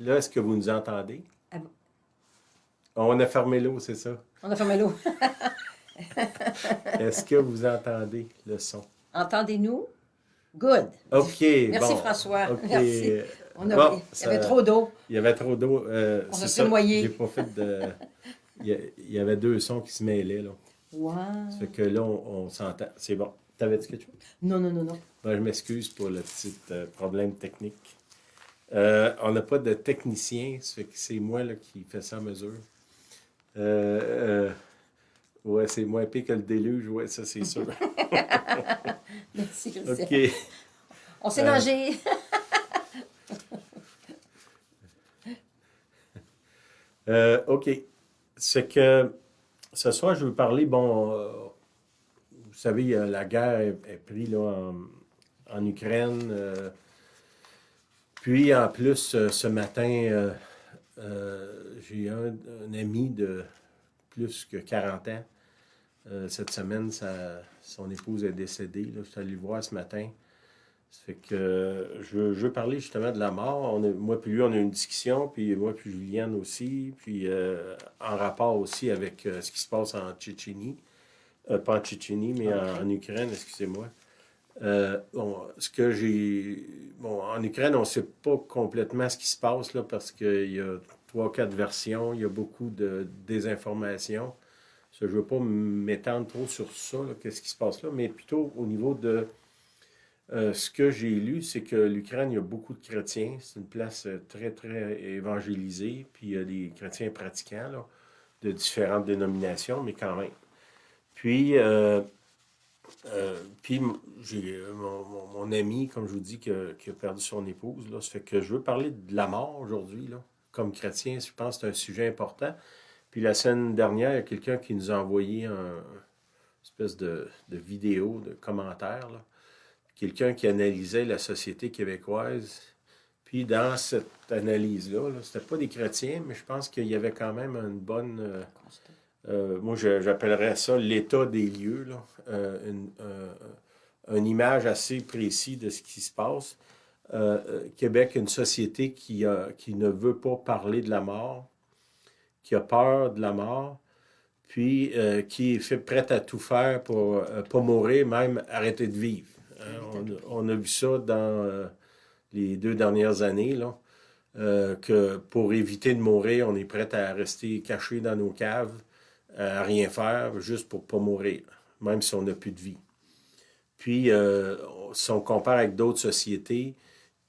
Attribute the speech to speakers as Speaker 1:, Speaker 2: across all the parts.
Speaker 1: Là, est-ce que vous nous entendez?
Speaker 2: Ah bon,
Speaker 1: On a fermé l'eau, c'est ça.
Speaker 2: on a fermé l'eau.
Speaker 1: Est-ce que vous entendez le son?
Speaker 2: Entendez-nous? Good.
Speaker 1: OK,
Speaker 2: Merci
Speaker 1: bon.
Speaker 2: François.
Speaker 1: OK.
Speaker 2: Merci.
Speaker 1: Bon,
Speaker 2: Il y avait trop d'eau.
Speaker 1: il y avait trop d'eau.
Speaker 2: On
Speaker 1: C'est
Speaker 2: se serait
Speaker 1: ça, j'ai
Speaker 2: noyé.
Speaker 1: pas fait de... Il y avait deux sons qui se mêlaient, là. Ça fait
Speaker 2: Wow.
Speaker 1: que là, on s'entend. C'est bon. T'avais-tu quelque chose?
Speaker 2: Non, non, non, non.
Speaker 1: Ben, je m'excuse pour le petit problème technique. On n'a pas de technicien, ça fait que c'est moi là, qui fais ça à mesure. Euh, ouais, c'est moins pire que le déluge, ouais, ça c'est sûr.
Speaker 2: Merci Christian.
Speaker 1: OK.
Speaker 2: On s'est
Speaker 1: Euh,
Speaker 2: nagé.
Speaker 1: OK. C'est que ce soir, je veux parler, bon, vous savez, la guerre est prise là, en Ukraine. Puis en plus, ce matin, j'ai un ami de plus que 40 ans. Cette semaine, son épouse est décédée. Là. Je suis allé le voir ce matin. Ça fait que je veux parler justement de la mort. Moi puis lui, on a eu une discussion, puis moi puis Juliane aussi, puis en rapport aussi avec ce qui se passe en Tchétchénie. Pas en Tchétchénie, mais en
Speaker 2: OK.
Speaker 1: Ukraine, excusez-moi. Ce que j'ai... Bon, en Ukraine, on ne sait pas complètement ce qui se passe, là, parce qu'il y a trois, quatre versions, il y a beaucoup de désinformation. Je ne veux pas m'étendre trop sur ça, là, qu'est-ce qui se passe là, mais plutôt au niveau de ce que j'ai lu, c'est que l'Ukraine, il y a beaucoup de chrétiens. C'est une place très, très évangélisée, puis il y a des chrétiens pratiquants, là, de différentes dénominations, mais quand même. Puis, puis j'ai mon ami, comme je vous dis, qui a perdu son épouse. Là, ça fait que je veux parler de la mort aujourd'hui. Là. Comme chrétien, je pense que c'est un sujet important. Puis la semaine dernière, il y a quelqu'un qui nous a envoyé une espèce de vidéo, de commentaire. Là. Quelqu'un qui analysait la société québécoise. Puis dans cette analyse-là, là, c'était pas des chrétiens, mais je pense qu'il y avait quand même une bonne... moi, j'appellerais ça l'état des lieux, là. Une image assez précise de ce qui se passe. Québec, une société qui ne veut pas parler de la mort, qui a peur de la mort, puis qui est prête à tout faire pour pas mourir, même arrêter de vivre. Hein. On a vu ça dans les 2 dernières années, là, que pour éviter de mourir, on est prêt à rester caché dans nos caves, à rien faire, juste pour pas mourir, même si on n'a plus de vie. Puis, si on compare avec d'autres sociétés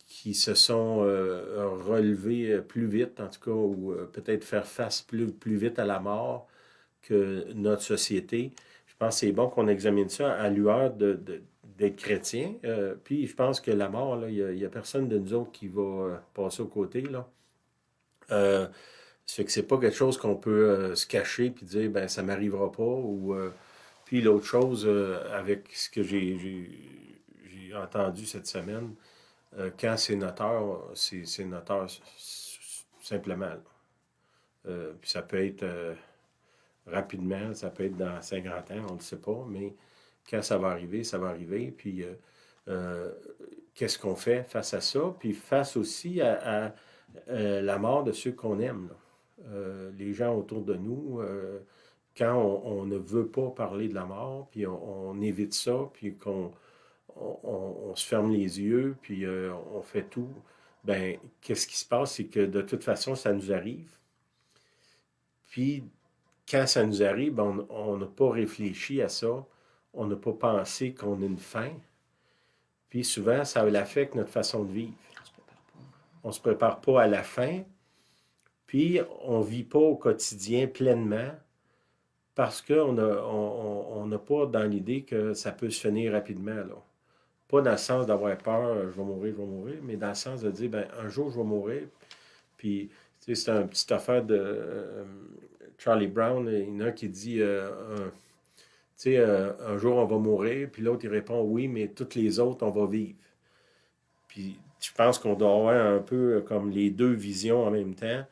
Speaker 1: qui se sont relevées plus vite, en tout cas, ou peut-être faire face plus vite à la mort que notre société, je pense que c'est bon qu'on examine ça à lueur d'être chrétien. Puis, je pense que la mort, il y a personne de nous autres qui va passer aux côtés, là. Ça fait que c'est pas quelque chose qu'on peut se cacher puis dire ben ça m'arrivera pas ou puis l'autre chose avec ce que j'ai entendu cette semaine quand c'est noteur simplement. Puis ça peut être rapidement, ça peut être dans 50 ans, on ne le sait pas, mais quand ça va arriver, ça va arriver. Puis euh, qu'est-ce qu'on fait face à ça? Puis face aussi à la mort de ceux qu'on aime. Là. Les gens autour de nous, quand on ne veut pas parler de la mort, puis on évite ça, puis qu'on se ferme les yeux, puis on fait tout, ben qu'est-ce qui se passe? C'est que de toute façon, ça nous arrive. Puis quand ça nous arrive, ben, on n'a pas réfléchi à ça, on n'a pas pensé qu'on a une fin, puis souvent, ça affecte notre façon de vivre. On ne se prépare pas à la fin, puis on ne vit pas au quotidien pleinement parce qu'on n'a pas dans l'idée que ça peut se finir rapidement. Là. Pas dans le sens d'avoir peur, je vais mourir, mais dans le sens de dire, ben, un jour, je vais mourir. Puis, tu sais, c'est une petite affaire de Charlie Brown. Il y en a un qui dit, tu sais, un jour, on va mourir. Puis l'autre, il répond, oui, mais toutes les autres, on va vivre. Puis, je pense qu'on doit avoir un peu comme les deux visions en même temps.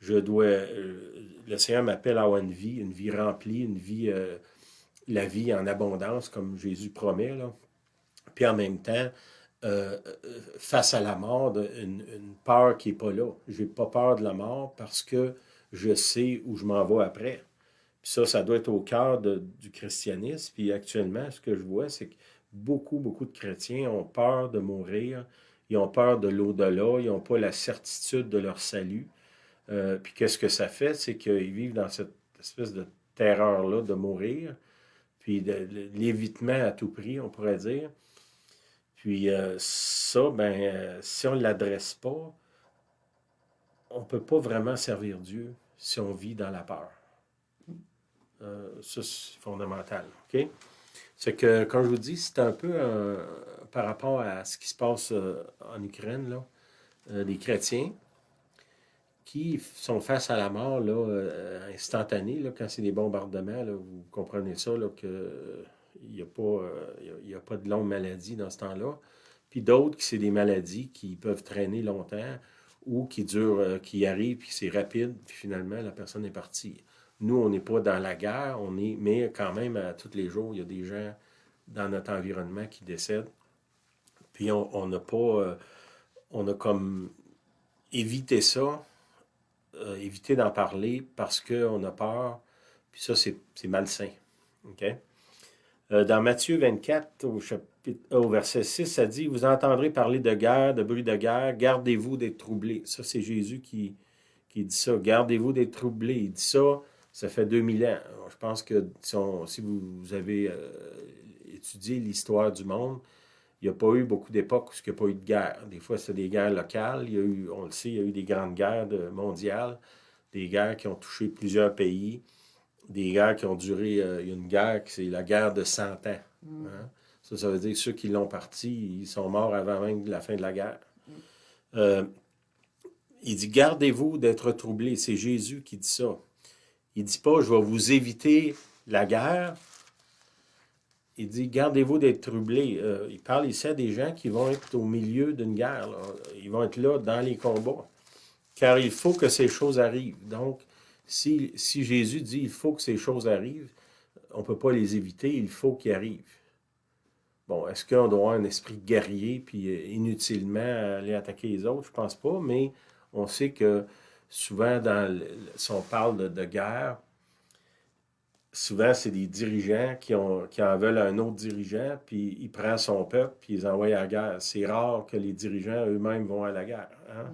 Speaker 1: Le Seigneur m'appelle à avoir une vie remplie, une vie, la vie en abondance, comme Jésus promet, là. Puis en même temps, face à la mort, une peur qui n'est pas là. Je n'ai pas peur de la mort parce que je sais où je m'en vais après. Puis ça doit être au cœur du christianisme. Puis actuellement, ce que je vois, c'est que beaucoup de chrétiens ont peur de mourir. Ils ont peur de l'au-delà. Ils n'ont pas la certitude de leur salut. Puis qu'est-ce que ça fait? C'est qu'ils vivent dans cette espèce de terreur-là de mourir. Puis de l'évitement à tout prix, on pourrait dire. Puis ça, si on ne l'adresse pas, on ne peut pas vraiment servir Dieu si on vit dans la peur. Ça, c'est fondamental. OK? C'est que, comme je vous dis, c'est un peu par rapport à ce qui se passe en Ukraine, là, des chrétiens qui sont face à la mort là, instantanée, là, quand c'est des bombardements. Là, vous comprenez ça, là, que il n'y a, a pas de longue maladie dans ce temps-là. Puis d'autres, c'est des maladies qui peuvent traîner longtemps ou qui durent, qui arrivent, puis c'est rapide, puis finalement, la personne est partie. Nous, on n'est pas dans la guerre, mais quand même, à tous les jours, il y a des gens dans notre environnement qui décèdent. Puis on n'a pas, on a comme évité ça, évité d'en parler parce qu'on a peur, puis ça, c'est malsain. OK? Dans Matthieu 24, au verset 6, ça dit, « Vous entendrez parler de guerre, de bruit de guerre, gardez-vous d'être troublés. » Ça, c'est Jésus qui dit ça. « Gardez-vous d'être troublés. » Il dit ça, ça fait 2000 ans. Alors, je pense que si vous avez étudié l'histoire du monde, il n'y a pas eu beaucoup d'époques où il n'y a pas eu de guerre. Des fois, c'est des guerres locales. Il y a eu, on le sait, il y a eu des grandes guerres mondiales, des guerres qui ont touché plusieurs pays, des guerres qui ont duré. Il y a une guerre, c'est la guerre de 100 ans. Hein? Ça veut dire que ceux qui l'ont parti, ils sont morts avant même la fin de la guerre. Il dit, gardez-vous d'être troublés. C'est Jésus qui dit ça. Il ne dit pas, je vais vous éviter la guerre. Il dit, gardez-vous d'être troublés. Il parle ici à des gens qui vont être au milieu d'une guerre. Là. Ils vont être là dans les combats. Car il faut que ces choses arrivent. Donc, si Jésus dit, il faut que ces choses arrivent, on ne peut pas les éviter, il faut qu'ils arrivent. Bon, est-ce qu'on doit avoir un esprit guerrier puis inutilement aller attaquer les autres? Je pense pas, mais on sait que souvent, si on parle de guerre, souvent, c'est des dirigeants qui en veulent un autre dirigeant, puis il prend son peuple, puis ils envoient à la guerre. C'est rare que les dirigeants eux-mêmes vont à la guerre. Hein?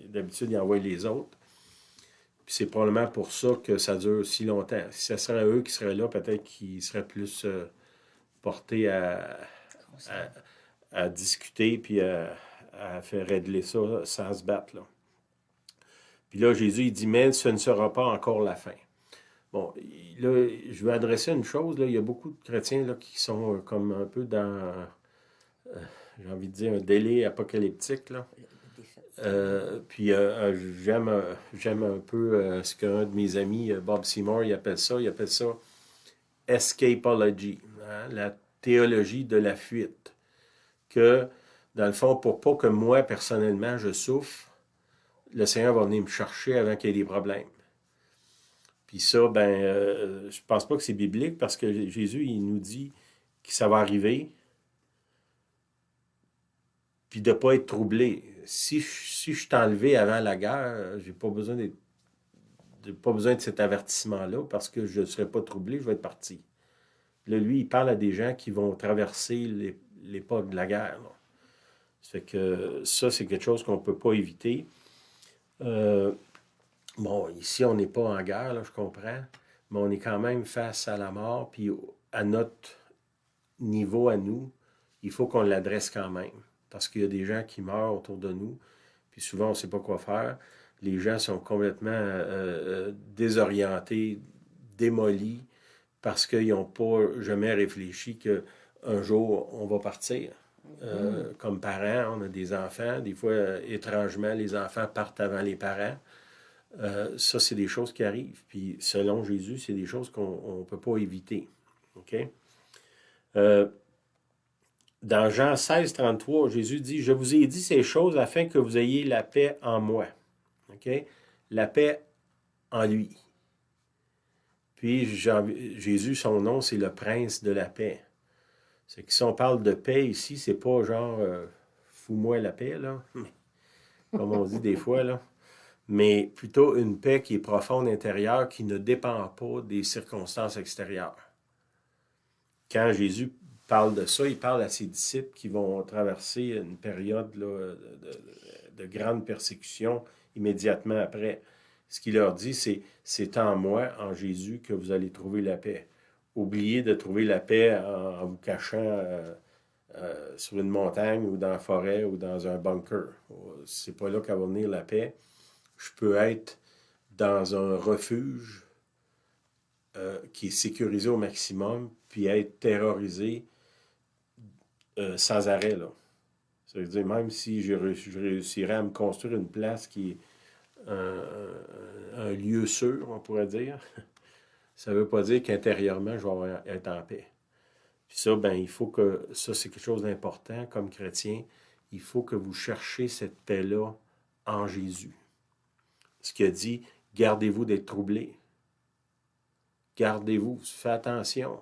Speaker 1: D'habitude, ils envoient les autres. Puis c'est probablement pour ça que ça dure si longtemps. Si ce serait eux qui seraient là, peut-être qu'ils seraient plus portés à discuter, puis à faire régler ça sans se battre. Là. Puis là, Jésus, il dit, mais ce ne sera pas encore la fin. Bon, là, je vais adresser une chose. Là, il y a beaucoup de chrétiens là, qui sont comme un peu dans, j'ai envie de dire, un délai apocalyptique. Là. Puis j'aime un peu ce qu'un de mes amis, Bob Seymour, il appelle ça escapology, hein, la théologie de la fuite. Que, dans le fond, pour pas que moi, personnellement, je souffre, le Seigneur va venir me chercher avant qu'il y ait des problèmes. Puis ça, je pense pas que c'est biblique parce que Jésus, il nous dit que ça va arriver, puis de ne pas être troublé. Si je suis enlevé avant la guerre, j'ai pas besoin de cet avertissement-là parce que je ne serai pas troublé, je vais être parti. Là, lui, il parle à des gens qui vont traverser l'époque de la guerre. Là. Ça fait que ça, c'est quelque chose qu'on ne peut pas éviter. Bon, ici, on n'est pas en guerre, là, je comprends, mais on est quand même face à la mort, puis à notre niveau à nous, il faut qu'on l'adresse quand même. Parce qu'il y a des gens qui meurent autour de nous, puis souvent, on ne sait pas quoi faire. Les gens sont complètement désorientés, démolis, parce qu'ils n'ont pas jamais réfléchi qu'un jour, on va partir. Comme parents, on a des enfants. Des fois, étrangement, les enfants partent avant les parents. Ça, c'est des choses qui arrivent. Puis, selon Jésus, c'est des choses qu'on ne peut pas éviter. OK? Dans Jean 16, 33, Jésus dit, « Je vous ai dit ces choses afin que vous ayez la paix en moi. » OK? La paix en lui. Puis, Jésus, son nom, c'est le prince de la paix. C'est que si on parle de paix ici, c'est pas genre fous-moi la paix, là, comme on dit des fois, là. Mais plutôt une paix qui est profonde intérieure, qui ne dépend pas des circonstances extérieures. Quand Jésus parle de ça, il parle à ses disciples qui vont traverser une période là, de grande persécution immédiatement après. Ce qu'il leur dit, c'est en moi, en Jésus, que vous allez trouver la paix. Oubliez de trouver la paix en vous cachant sur une montagne ou dans la forêt ou dans un bunker. C'est pas là qu'à va venir la paix. Je peux être dans un refuge qui est sécurisé au maximum, puis être terrorisé sans arrêt, là. Ça veut dire, même si je réussirais à me construire une place qui est un lieu sûr, on pourrait dire, ça ne veut pas dire qu'intérieurement, je vais être en paix. Puis ça, ben, il faut que, ça c'est quelque chose d'important comme chrétien, il faut que vous cherchiez cette paix-là en Jésus. Ce qu'il a dit, gardez-vous d'être troublés. Gardez-vous, faites attention.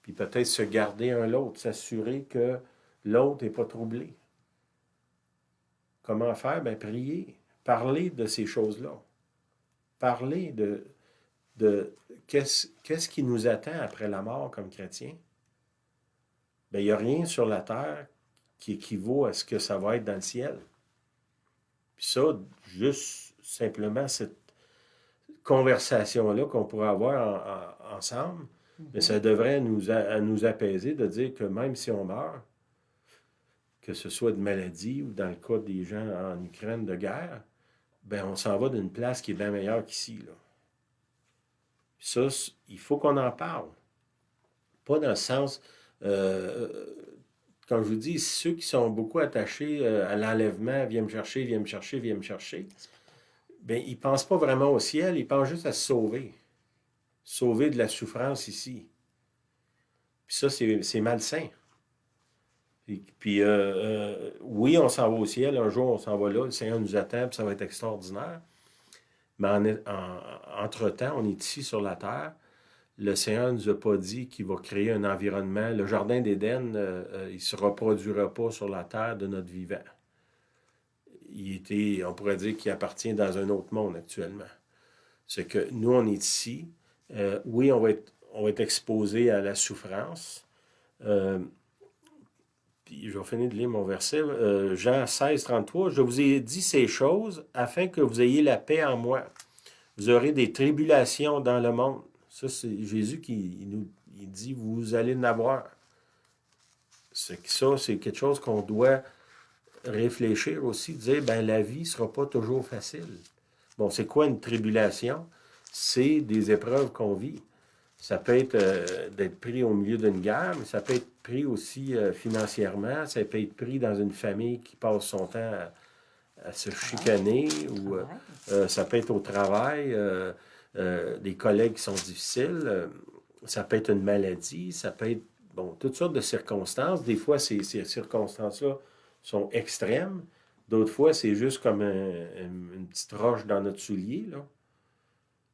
Speaker 1: Puis peut-être se garder un l'autre, s'assurer que l'autre n'est pas troublé. Comment faire? Ben, prier. Parler de ces choses-là. Parler de qu'est-ce qui nous attend après la mort comme chrétien. Ben, il n'y a rien sur la terre qui équivaut à ce que ça va être dans le ciel. Puis ça, juste simplement cette conversation-là qu'on pourrait avoir ensemble, mais ça devrait nous apaiser de dire que même si on meurt, que ce soit de maladie ou dans le cas des gens en Ukraine de guerre, ben on s'en va d'une place qui est bien meilleure qu'ici, là. Ça, il faut qu'on en parle. Pas dans le sens, comme je vous dis, ceux qui sont beaucoup attachés à l'enlèvement, viens me chercher, viens me chercher, viens me chercher, bien, ils ne pensent pas vraiment au ciel, ils pensent juste à se sauver. Sauver de la souffrance ici. Puis ça, c'est malsain. Puis, oui, on s'en va au ciel, un jour on s'en va là, le Seigneur nous attend, puis ça va être extraordinaire. Mais entre-temps, on est ici sur la terre. Le Seigneur ne nous a pas dit qu'il va créer un environnement. Le jardin d'Éden, il ne se reproduira pas sur la terre de notre vivant. On pourrait dire qu'il appartient dans un autre monde actuellement. C'est que nous, on est ici. Oui, on va être exposé à la souffrance. Puis je vais finir de lire mon verset. Jean 16, 33. Je vous ai dit ces choses afin que vous ayez la paix en moi. Vous aurez des tribulations dans le monde. Ça, c'est Jésus qui il dit, vous allez en avoir. Ça, c'est quelque chose qu'on doit réfléchir aussi, dire, ben la vie ne sera pas toujours facile. Bon, c'est quoi une tribulation? C'est des épreuves qu'on vit. Ça peut être d'être pris au milieu d'une guerre, mais ça peut être pris aussi financièrement, ça peut être pris dans une famille qui passe son temps à se chicaner, ou ça peut être au travail, des collègues qui sont difficiles, ça peut être une maladie, ça peut être, bon, toutes sortes de circonstances. Des fois, ces circonstances-là sont extrêmes. D'autres fois, c'est juste comme une petite roche dans notre soulier, là.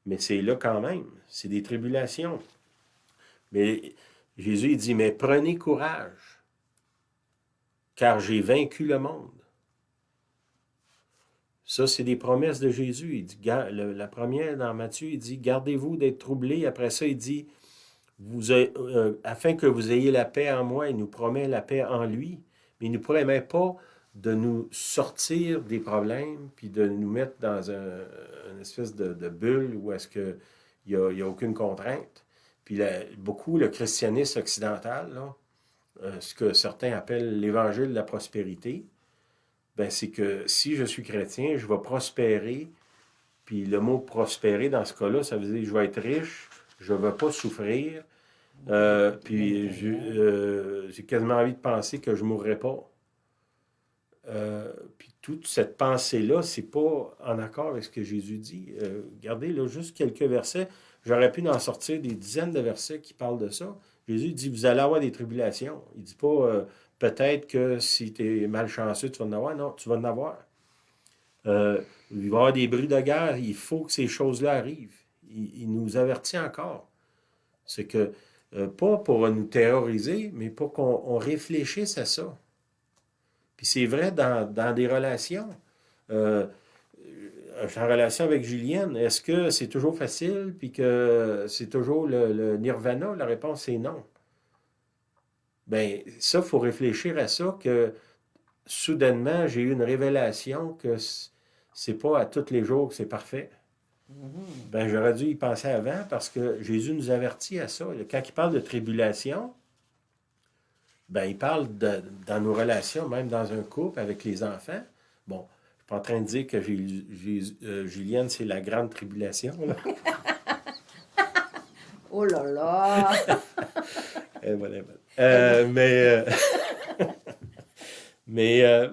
Speaker 1: Mais c'est là quand même. C'est des tribulations. Mais Jésus, il dit, mais prenez courage, car j'ai vaincu le monde. Ça, c'est des promesses de Jésus. Il dit, la première dans Matthieu, il dit, gardez-vous d'être troublés. Après ça, il dit, afin que vous ayez la paix en moi, il nous promet la paix en lui. Mais il ne nous promet pas de nous sortir des problèmes, puis de nous mettre dans une espèce de bulle où est-ce qu'il n'y a aucune contrainte. Puis beaucoup, le christianisme occidental, là, ce que certains appellent l'évangile de la prospérité, ben, c'est que si je suis chrétien, je vais prospérer. Puis le mot prospérer, dans ce cas-là, ça veut dire je vais être riche, je ne vais pas souffrir, puis j'ai quasiment envie de penser que je ne mourrai pas. Puis toute cette pensée-là, c'est pas en accord avec ce que Jésus dit. Regardez, là, juste quelques versets. J'aurais pu en sortir des dizaines de versets qui parlent de ça. Jésus dit, vous allez avoir des tribulations. Il ne dit pas, peut-être que si tu es malchanceux, tu vas en avoir. Non, tu vas en avoir. Il va y avoir des bruits de guerre. Il faut que ces choses-là arrivent. Il nous avertit encore. C'est que, pas pour nous terroriser, mais pour qu'on réfléchisse à ça. Puis c'est vrai dans des relations. Euh, je suis en relation avec Julienne. Est-ce que c'est toujours facile puis que c'est toujours le nirvana? La réponse est non. Ben ça, il faut réfléchir à ça, que soudainement, j'ai eu une révélation que c'est pas à tous les jours que c'est parfait.
Speaker 2: Mhm.
Speaker 1: Ben, j'aurais dû y penser avant parce que Jésus nous avertit à ça. Quand il parle de tribulation, ben, il parle dans nos relations, même dans un couple avec les enfants. Bon, je suis pas en train de dire que Julienne, c'est la grande tribulation, là.
Speaker 2: Oh là là!
Speaker 1: Voilà, voilà.
Speaker 2: Elle va-
Speaker 1: Mais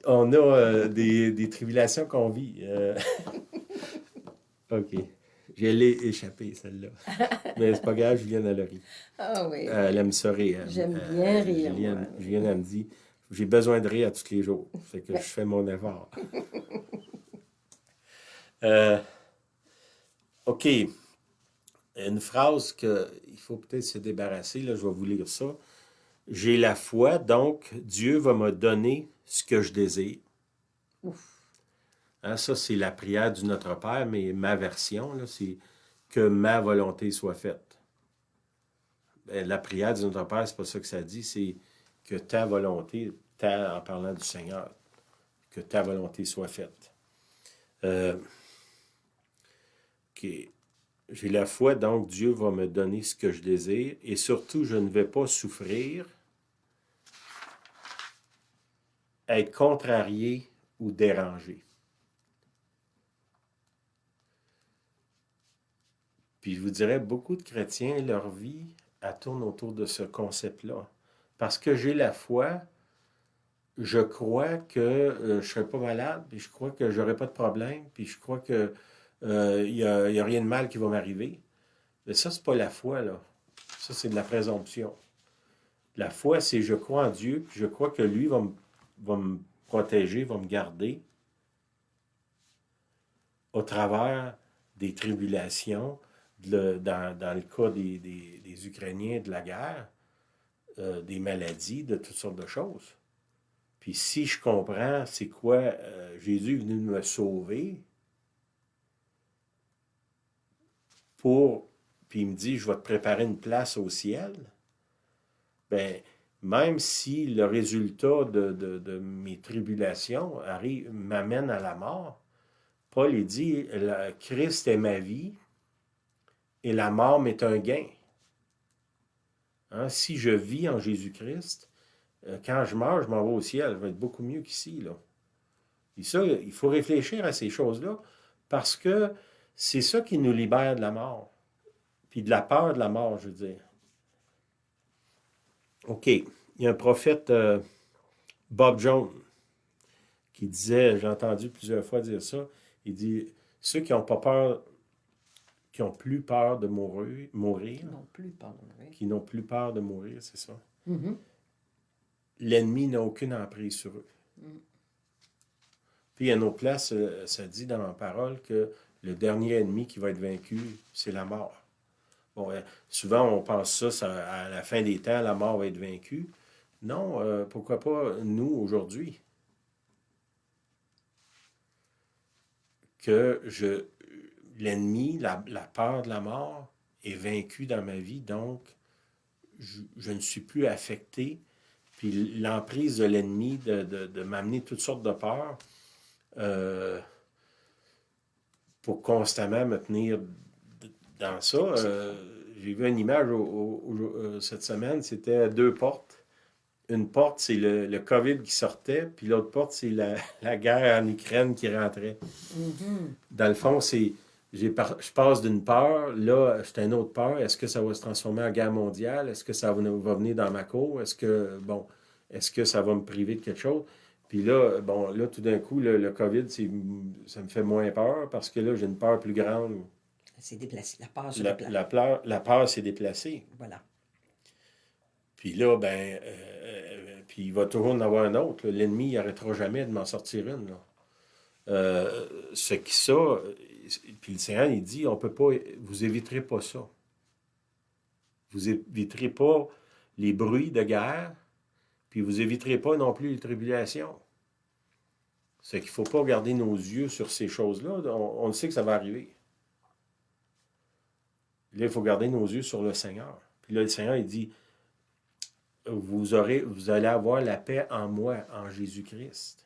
Speaker 1: on a des tribulations qu'on vit. OK. Je l'ai échappé, celle-là. Mais c'est pas grave, Julienne, elle a ri.
Speaker 2: Ah oui,
Speaker 1: Elle
Speaker 2: oui.
Speaker 1: aime ça rire.
Speaker 2: J'aime bien rire, moi.
Speaker 1: Julienne, elle me dit, j'ai besoin de rire à tous les jours. Fait que je fais mon effort. Euh, OK. Une phrase qu'il faut peut-être se débarrasser, là, je vais vous lire ça. J'ai la foi, donc Dieu va me donner ce que je désire.
Speaker 2: Ouf.
Speaker 1: Hein, ça, c'est la prière du Notre Père, mais ma version, là, c'est que ma volonté soit faite. Ben, la prière du Notre Père, c'est pas ça que ça dit, c'est que ta volonté, en parlant du Seigneur, que ta volonté soit faite. OK. J'ai la foi, donc Dieu va me donner ce que je désire, et surtout, je ne vais pas souffrir, être contrarié ou dérangé. Puis je vous dirais, beaucoup de chrétiens, leur vie, elle tourne autour de ce concept-là. Parce que j'ai la foi, je crois que je ne serai pas malade, puis je crois que je n'aurai pas de problème, puis je crois que y a rien de mal qui va m'arriver. Mais ça, c'est pas la foi, là. Ça, c'est de la présomption. La foi, c'est je crois en Dieu, puis je crois que lui va me protéger, va me garder au travers des tribulations, dans le cas des Ukrainiens, de la guerre, des maladies, de toutes sortes de choses. Puis si je comprends c'est quoi Jésus est venu me sauver pour, puis il me dit je vais te préparer une place au ciel, ben même si le résultat de mes tribulations m'amène à la mort, Paul il dit Christ est ma vie et la mort m'est un gain. Hein? Si je vis en Jésus-Christ, quand je meurs, je m'en vais au ciel. Je vais être beaucoup mieux qu'ici, là. Et ça, il faut réfléchir à ces choses-là parce que c'est ça qui nous libère de la mort. Puis de la peur de la mort, je veux dire. OK. Il y a un prophète, Bob Jones, qui disait, j'ai entendu plusieurs fois dire ça, il dit, ceux qui n'ont pas peur, qui n'ont plus peur de mourir,
Speaker 2: Non plus, pardon. Oui.
Speaker 1: qui n'ont plus peur de mourir, c'est ça.
Speaker 2: Mhm.
Speaker 1: L'ennemi n'a aucune emprise sur eux. Puis, à nos places, ça dit dans la parole que le dernier ennemi qui va être vaincu, c'est la mort. Bon, souvent, on pense ça, à la fin des temps, la mort va être vaincue. Non, pourquoi pas nous, aujourd'hui? Que l'ennemi, la peur de la mort est vaincue dans ma vie, donc je ne suis plus affecté. Puis l'emprise de l'ennemi de m'amener toutes sortes de peurs pour constamment me tenir dans ça. J'ai vu une image cette semaine, c'était deux portes. Une porte, c'est le COVID qui sortait, puis l'autre porte, c'est la guerre en Ukraine qui rentrait.
Speaker 2: Mhm.
Speaker 1: Dans le fond, je passe d'une peur, là, c'est une autre peur. Est-ce que ça va se transformer en guerre mondiale? Est-ce que ça va venir dans ma cour? Est-ce que ça va me priver de quelque chose? Puis là, là, tout d'un coup, le COVID, ça me fait moins peur parce que là, j'ai une peur plus grande.
Speaker 2: C'est déplacé. La peur se déplace.
Speaker 1: La peur s'est déplacée.
Speaker 2: Voilà.
Speaker 1: Puis là, puis il va toujours en avoir un autre, là. L'ennemi, il n'arrêtera jamais de m'en sortir une, là. Puis le Seigneur, il dit, on peut pas, vous éviterez pas ça. Vous éviterez pas les bruits de guerre, puis vous éviterez pas non plus les tribulations. C'est qu'il ne faut pas garder nos yeux sur ces choses-là. On le sait que ça va arriver. Là, il faut garder nos yeux sur le Seigneur. Puis là, le Seigneur, il dit, vous allez avoir la paix en moi, en Jésus-Christ.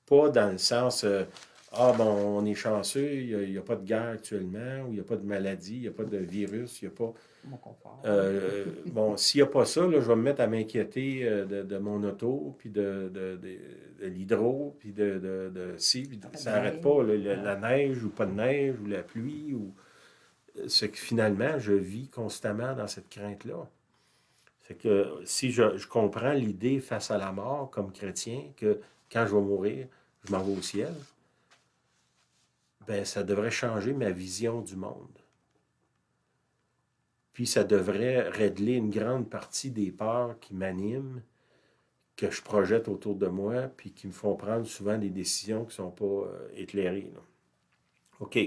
Speaker 1: Pas dans le sens, on est chanceux, il n'y a pas de guerre actuellement, ou il n'y a pas de maladie, il n'y a pas de virus, il n'y a pas...
Speaker 2: Mon confort.
Speaker 1: S'il n'y a pas ça, là, je vais me mettre à m'inquiéter de mon auto, puis de l'hydro, puis puis ça n'arrête pas, la neige, ou pas de neige, ou la pluie, ou... C'est que finalement, je vis constamment dans cette crainte-là. C'est que si je comprends l'idée face à la mort comme chrétien, que quand je vais mourir, je m'en vais au ciel, ben ça devrait changer ma vision du monde. Puis ça devrait régler une grande partie des peurs qui m'animent, que je projette autour de moi, puis qui me font prendre souvent des décisions qui ne sont pas éclairées. Là. OK.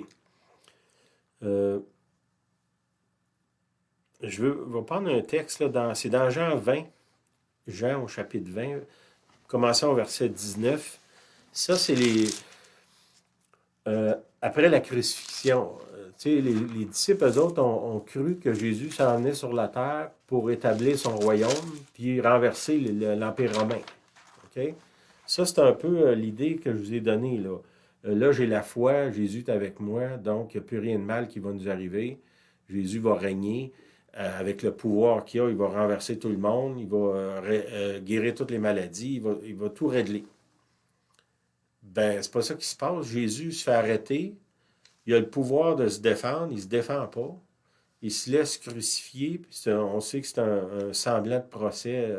Speaker 1: Je vais prendre un texte, là, c'est dans Jean 20, Jean au chapitre 20, commençons au verset 19. Ça, c'est après la crucifixion. Les disciples, eux autres, ont cru que Jésus s'en venait sur la terre pour établir son royaume, puis renverser l'Empire romain. Okay? Ça, c'est un peu l'idée que je vous ai donnée. Là, j'ai la foi, Jésus est avec moi, donc il n'y a plus rien de mal qui va nous arriver. Jésus va régner. Avec le pouvoir qu'il a, il va renverser tout le monde, il va guérir toutes les maladies, il va tout régler. Ben, c'est pas ça qui se passe. Jésus se fait arrêter, il a le pouvoir de se défendre, il se défend pas, il se laisse crucifier, puis on sait que c'est un semblant de procès,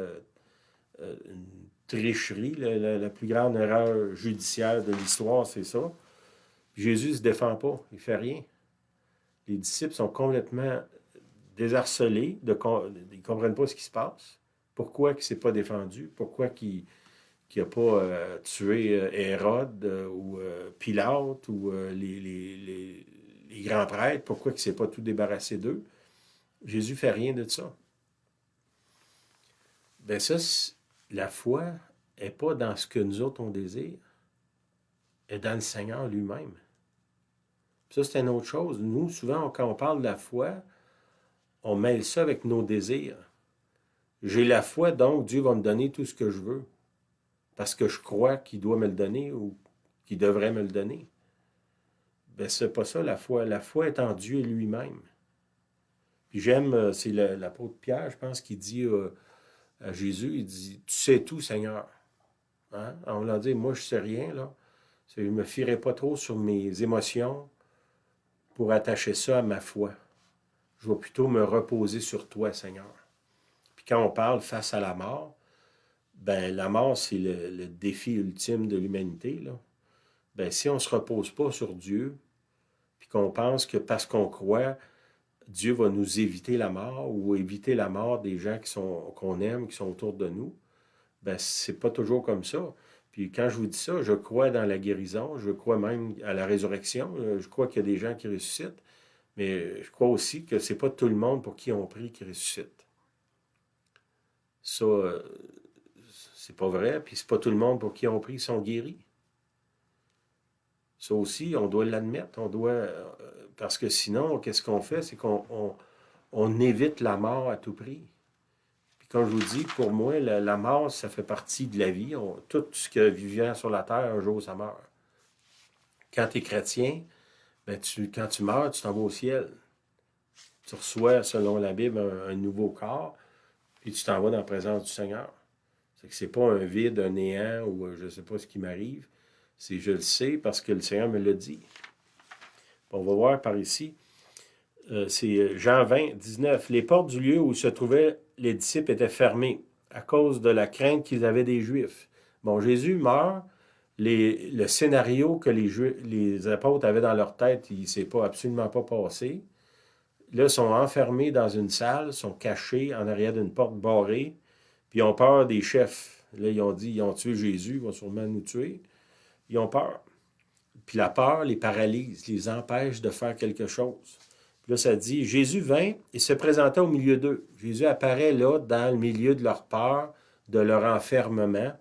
Speaker 1: une tricherie, la plus grande erreur judiciaire de l'histoire, c'est ça. Jésus se défend pas, il fait rien. Les disciples sont complètement désarcelés, ils ne comprennent pas ce qui se passe. Pourquoi il ne s'est pas défendu? Pourquoi il n'a pas tué Hérode ou Pilate ou les grands prêtres? Pourquoi il ne s'est pas tout débarrassé d'eux? Jésus ne fait rien de ça. Ben ça, la foi n'est pas dans ce que nous autres on désire, elle est dans le Seigneur lui-même. Ça, c'est une autre chose. Nous, souvent, quand on parle de la foi, on mêle ça avec nos désirs. J'ai la foi, donc Dieu va me donner tout ce que je veux. Parce que je crois qu'il doit me le donner ou qu'il devrait me le donner. Ben, c'est pas ça la foi. La foi est en Dieu lui-même. Puis j'aime, c'est l'apôtre Pierre, je pense, qui dit à Jésus, il dit, tu sais tout, Seigneur. Hein? On l'a dit, moi, je sais rien, là. Je ne me fierai pas trop sur mes émotions pour attacher ça à ma foi. Je vais plutôt me reposer sur toi, Seigneur. Puis quand on parle face à la mort, ben la mort, c'est le défi ultime de l'humanité, là. Ben si on ne se repose pas sur Dieu, puis qu'on pense que parce qu'on croit, Dieu va nous éviter la mort ou éviter la mort des gens qu'on aime, qui sont autour de nous, ben c'est pas toujours comme ça. Puis quand je vous dis ça, je crois dans la guérison, je crois même à la résurrection, je crois qu'il y a des gens qui ressuscitent, mais je crois aussi que c'est pas tout le monde pour qui on prie qui ressuscite. Ça, c'est pas vrai, puis c'est pas tout le monde pour qui on prie qui sont guéris. Ça aussi, on doit l'admettre, parce que sinon, qu'est-ce qu'on fait? C'est qu'on évite la mort à tout prix. Puis comme je vous dis, pour moi, la mort, ça fait partie de la vie. Tout ce qui est vivant sur la terre, un jour, ça meurt. Quand tu es chrétien, ben quand tu meurs, tu t'en vas au ciel. Tu reçois, selon la Bible, un nouveau corps, puis tu t'en vas dans la présence du Seigneur. C'est pas un vide, un néant, ou je ne sais pas ce qui m'arrive. C'est je le sais parce que le Seigneur me l'a dit. On va voir par ici. C'est Jean 20, 19. Les portes du lieu où se trouvaient les disciples étaient fermées à cause de la crainte qu'ils avaient des Juifs. Bon, Jésus meurt. Le scénario que les apôtres avaient dans leur tête, il ne s'est absolument pas passé. Là, ils sont enfermés dans une salle, sont cachés en arrière d'une porte barrée, puis ils ont peur des chefs. Là, ils ont dit, ils ont tué Jésus, ils vont sûrement nous tuer. Ils ont peur. Puis la peur les paralyse, les empêche de faire quelque chose. Puis là, ça dit, Jésus vint et se présenta au milieu d'eux. Jésus apparaît là, dans le milieu de leur peur, de leur enfermement.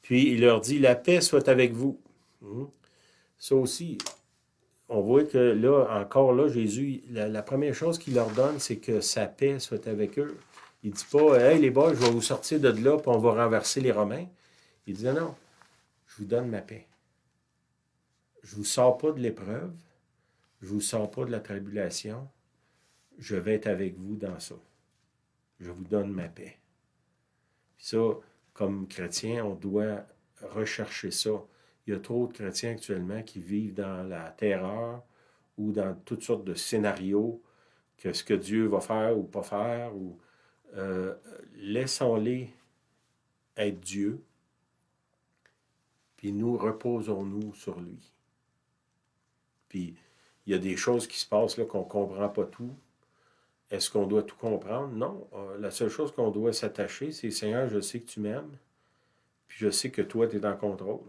Speaker 1: Puis il leur dit, la paix soit avec vous. Ça aussi, on voit que là, encore là, Jésus, la première chose qu'il leur donne, c'est que sa paix soit avec eux. Il ne dit pas, hey les boys, je vais vous sortir de là, puis on va renverser les Romains. Il dit, non, je vous donne ma paix. Je ne vous sors pas de l'épreuve, je ne vous sors pas de la tribulation, je vais être avec vous dans ça. Je vous donne ma paix. Puis ça, comme chrétien, on doit rechercher ça. Il y a trop de chrétiens actuellement qui vivent dans la terreur ou dans toutes sortes de scénarios que ce que Dieu va faire ou pas faire. Laissons-les être Dieu, puis nous reposons-nous sur lui. Puis il y a des choses qui se passent là qu'on ne comprend pas tout. Est-ce qu'on doit tout comprendre? Non. La seule chose qu'on doit s'attacher, c'est Seigneur, je sais que tu m'aimes, puis je sais que toi, tu es en contrôle.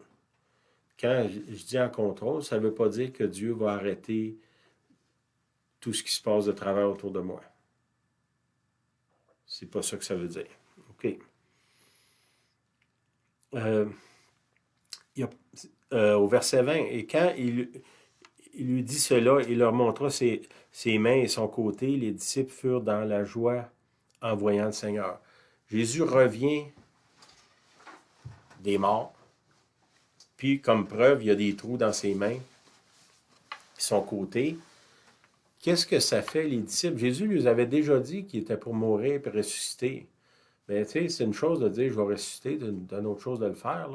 Speaker 1: Quand je dis en contrôle, ça ne veut pas dire que Dieu va arrêter tout ce qui se passe de travers autour de moi. C'est pas ça que ça veut dire. OK. Au verset 20, et quand il lui dit cela, il leur montra ses mains et son côté. Les disciples furent dans la joie en voyant le Seigneur. Jésus revient des morts. Puis, comme preuve, il y a des trous dans ses mains et son côté. Qu'est-ce que ça fait, les disciples? Jésus lui avait déjà dit qu'il était pour mourir et ressusciter. Mais tu sais, c'est une chose de dire « je vais ressusciter », c'est une autre chose de le faire.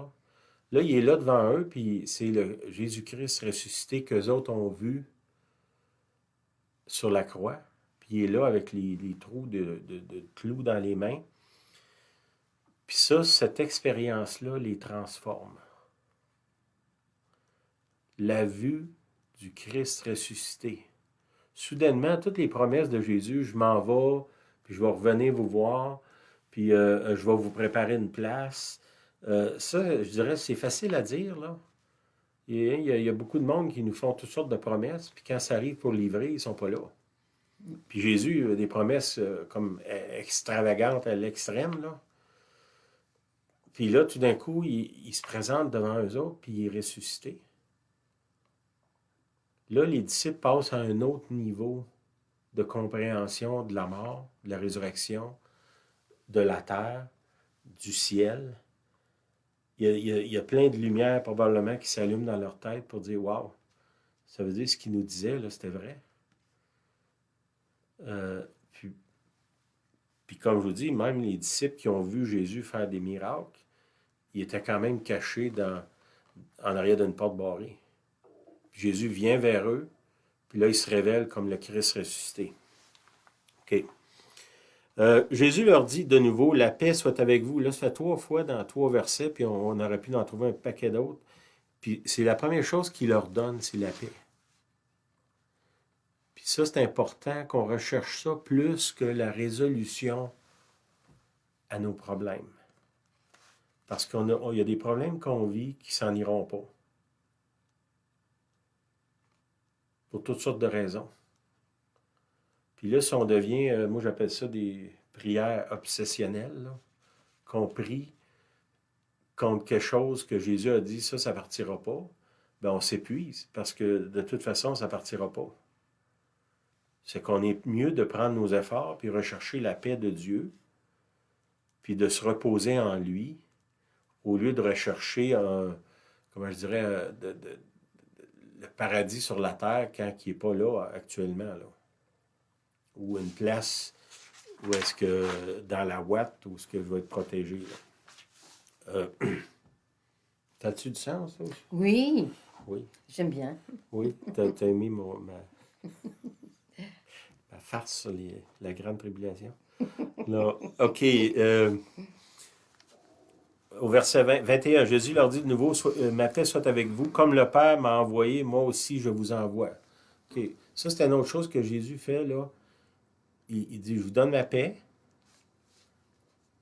Speaker 1: Là, il est là devant eux, puis c'est le Jésus-Christ ressuscité qu'eux autres ont vu sur la croix. Puis il est là avec les trous de clous dans les mains. Puis ça, cette expérience-là les transforme. La vue du Christ ressuscité. Soudainement, toutes les promesses de Jésus, je m'en vais, puis je vais revenir vous voir, puis je vais vous préparer une place. Ça, je dirais, c'est facile à dire, là. Il y a beaucoup de monde qui nous font toutes sortes de promesses, puis quand ça arrive pour livrer, ils ne sont pas là. Puis Jésus a des promesses comme extravagantes à l'extrême, là. Puis là, tout d'un coup, il se présente devant eux autres, puis il est ressuscité. Là, les disciples passent à un autre niveau de compréhension de la mort, de la résurrection, de la terre, du ciel. Il y a plein de lumières probablement qui s'allument dans leur tête pour dire « Wow, ça veut dire ce qu'il nous disait, là, c'était vrai. » Puis comme je vous dis, même les disciples qui ont vu Jésus faire des miracles, ils étaient quand même cachés en arrière d'une porte barrée. Puis Jésus vient vers eux, puis là, il se révèle comme le Christ ressuscité. OK. Jésus leur dit de nouveau, la paix soit avec vous. Là, ça fait 3 fois dans 3 versets, puis on aurait pu en trouver un paquet d'autres. Puis c'est la première chose qu'il leur donne, c'est la paix. Puis ça, c'est important qu'on recherche ça plus que la résolution à nos problèmes. Parce qu'il y a des problèmes qu'on vit qui s'en iront pas. Pour toutes sortes de raisons. Puis là, si on devient, moi j'appelle ça des prières obsessionnelles, là, qu'on prie contre quelque chose que Jésus a dit, ça ne partira pas, bien on s'épuise, parce que de toute façon, ça ne partira pas. C'est qu'on est mieux de prendre nos efforts, puis rechercher la paix de Dieu, puis de se reposer en lui, au lieu de rechercher comment je dirais, le paradis sur la terre quand il n'est pas là actuellement, là. Ou une place où est-ce que, dans la ouate, où est-ce que je vais être protégé. T'as-tu du sens, ça aussi?
Speaker 2: Oui.
Speaker 1: Oui.
Speaker 2: J'aime bien.
Speaker 1: Oui, t'as aimé ma farce sur la grande tribulation. Là, OK. Au verset 21, Jésus leur dit de nouveau, ma paix soit avec vous, comme le Père m'a envoyé, moi aussi je vous envoie. OK. Ça, c'est une autre chose que Jésus fait, là. Il dit, je vous donne ma paix,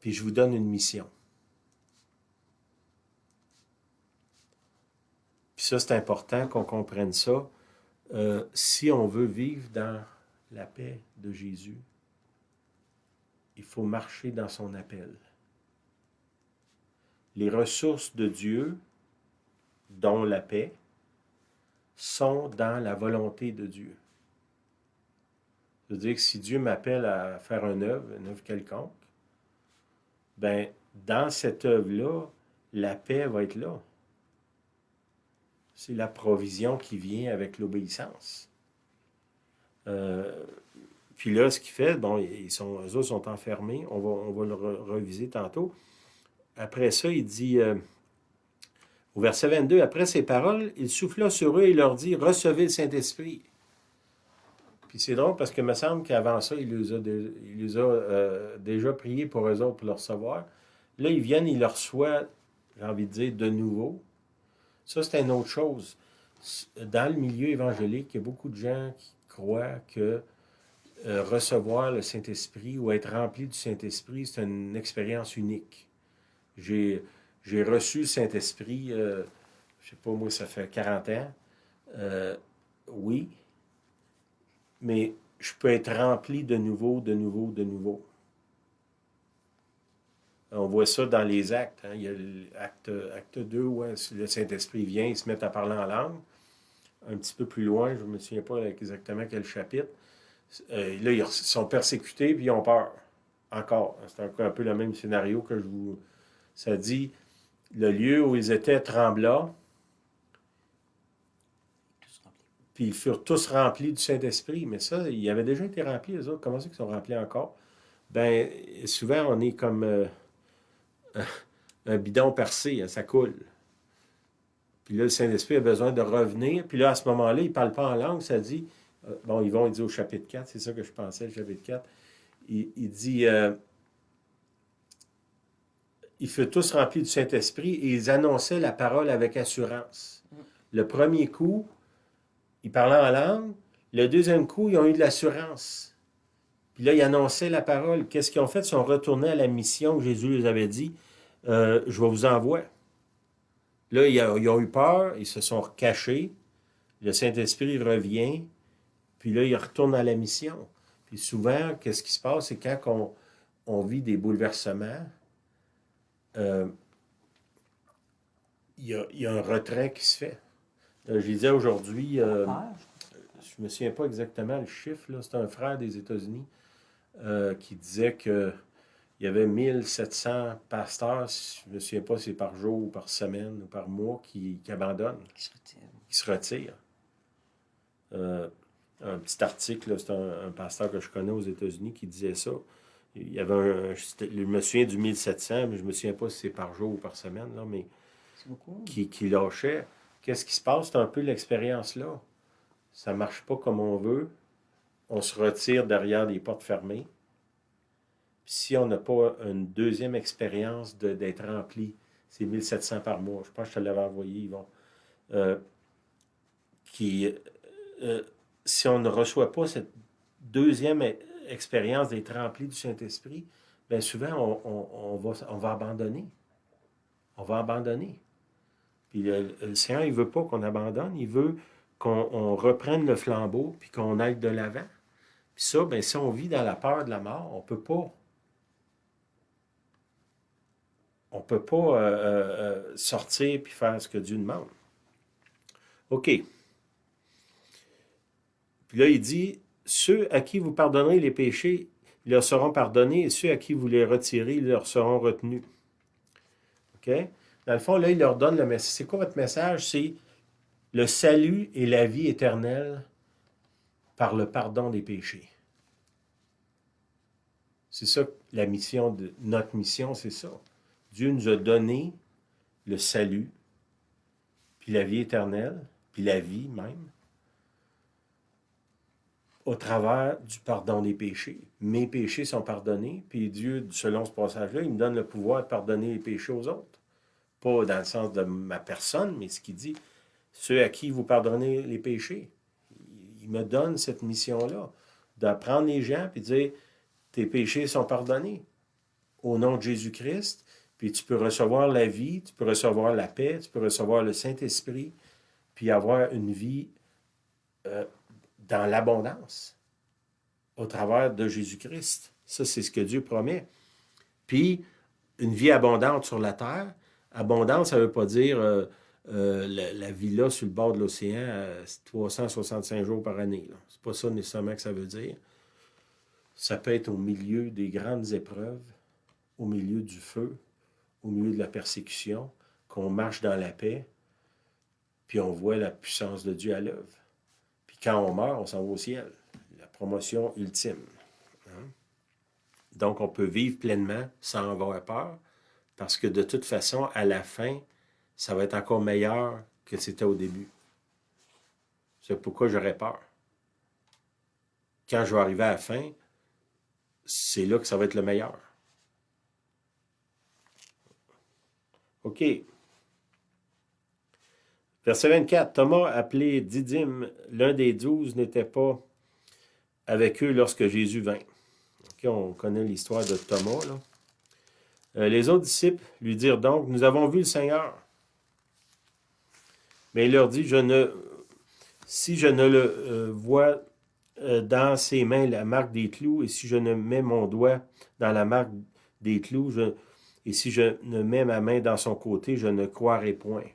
Speaker 1: puis je vous donne une mission. Puis ça, c'est important qu'on comprenne ça. Si on veut vivre dans la paix de Jésus, il faut marcher dans son appel. les ressources de Dieu, dont la paix, sont dans la volonté de Dieu. C'est-à-dire que si Dieu m'appelle à faire une œuvre quelconque, ben dans cette œuvre-là, la paix va être là. C'est la provision qui vient avec l'obéissance. Puis là, ce qu'il fait, bon, eux autres sont enfermés, on va le reviser tantôt. Après ça, il dit, au verset 22, après ces paroles, il souffla sur eux et leur dit, recevez le Saint-Esprit. Puis c'est drôle parce que me semble qu'avant ça, il les a déjà priés pour eux autres pour le recevoir. Là, ils viennent, ils le reçoivent, j'ai envie de dire, de nouveau. Ça, c'est une autre chose. Dans le milieu évangélique, il y a beaucoup de gens qui croient que recevoir le Saint-Esprit ou être rempli du Saint-Esprit, c'est une expérience unique. J'ai reçu le Saint-Esprit, je ne sais pas, moi, ça fait 40 ans. Oui, mais je peux être rempli de nouveau, de nouveau, de nouveau. On voit ça dans les actes. Hein. Il y a l'acte 2 où le Saint-Esprit vient, ils se mettent à parler en langue. Un petit peu plus loin, je ne me souviens pas exactement quel chapitre. Là, ils sont persécutés puis ils ont peur. Encore. C'est un peu le même scénario que je vous... Ça dit, le lieu où ils étaient trembla, puis ils furent tous remplis du Saint-Esprit. Mais ça, ils avaient déjà été remplis, les autres. Comment c'est qu'ils sont remplis encore? Ben, souvent, on est comme un bidon percé, hein, ça coule. Puis là, le Saint-Esprit a besoin de revenir. Puis là, à ce moment-là, il ne parle pas en langue, ça dit... bon, il dit au chapitre 4, c'est ça que je pensais, le chapitre 4. Il dit... ils furent tous remplis du Saint-Esprit et ils annonçaient la parole avec assurance. Le premier coup, ils parlaient en langue. Le deuxième coup, ils ont eu de l'assurance. Puis là, ils annonçaient la parole. Qu'est-ce qu'ils ont fait? Ils sont retournés à la mission que Jésus les avait dit. Je vais vous envoyer. Là, ils ont eu peur. Ils se sont cachés. Le Saint-Esprit revient. Puis là, ils retournent à la mission. Puis souvent, qu'est-ce qui se passe? C'est quand on vit des bouleversements, il y a un retrait qui se fait. Je disais aujourd'hui, je ne me souviens pas exactement le chiffre, c'est un frère des États-Unis qui disait qu'il y avait 1700 pasteurs, je ne me souviens pas si c'est par jour ou par semaine ou par mois, qui abandonnent, qui se retirent. Un petit article, c'est un pasteur que je connais aux États-Unis qui disait ça. Il y avait je me souviens du 1700, mais je ne me souviens pas si c'est par jour ou par semaine, là, mais qui lâchait. Qu'est-ce qui se passe? C'est un peu l'expérience là. Ça ne marche pas comme on veut. On se retire derrière des portes fermées. Puis si on n'a pas une deuxième expérience d'être rempli, c'est 1700 par mois. Je pense que je te l'avais envoyé, Yvon. Si on ne reçoit pas cette deuxième expérience d'être rempli du Saint-Esprit, bien souvent, on va abandonner. On va abandonner. Puis le Seigneur, il ne veut pas qu'on abandonne, il veut qu'on reprenne le flambeau puis qu'on aille de l'avant. Puis ça, bien, si on vit dans la peur de la mort, on ne peut pas. On ne peut pas sortir puis faire ce que Dieu demande. OK. Puis là, il dit, ceux à qui vous pardonnerez les péchés, ils leur seront pardonnés, et ceux à qui vous les retirez, ils leur seront retenus. OK? Dans le fond, là, il leur donne le message. C'est quoi votre message? C'est le salut et la vie éternelle par le pardon des péchés. C'est ça, la mission notre mission, c'est ça. Dieu nous a donné le salut, puis la vie éternelle, puis la vie même, au travers du pardon des péchés. Mes péchés sont pardonnés, puis Dieu, selon ce passage-là, il me donne le pouvoir de pardonner les péchés aux autres. Pas dans le sens de ma personne, mais ce qu'il dit, ceux à qui vous pardonnez les péchés. Il me donne cette mission-là, d'apprendre les gens, puis de dire, tes péchés sont pardonnés au nom de Jésus-Christ, puis tu peux recevoir la vie, tu peux recevoir la paix, tu peux recevoir le Saint-Esprit, puis avoir une vie dans l'abondance au travers de Jésus-Christ. Ça, c'est ce que Dieu promet. Puis, une vie abondante sur la terre, Abondance, ça ne veut pas dire la villa sur le bord de l'océan 365 jours par année. Ce n'est pas ça nécessairement que ça veut dire. Ça peut être au milieu des grandes épreuves, au milieu du feu, au milieu de la persécution, qu'on marche dans la paix, puis on voit la puissance de Dieu à l'œuvre. Puis quand on meurt, on s'en va au ciel. La promotion ultime. Hein? Donc, on peut vivre pleinement sans avoir peur, parce que de toute façon, à la fin, ça va être encore meilleur que c'était au début. C'est pourquoi j'aurais peur. Quand je vais arriver à la fin, c'est là que ça va être le meilleur. OK. Verset 24. Thomas, appelé Didyme, l'un des 12, n'était pas avec eux lorsque Jésus vint. OK, on connaît l'histoire de Thomas, là. Les autres disciples lui dirent donc, nous avons vu le Seigneur. Mais il leur dit, si je ne le vois dans ses mains la marque des clous, et si je ne mets mon doigt dans la marque des clous, et si je ne mets ma main dans son côté, je ne croirai point.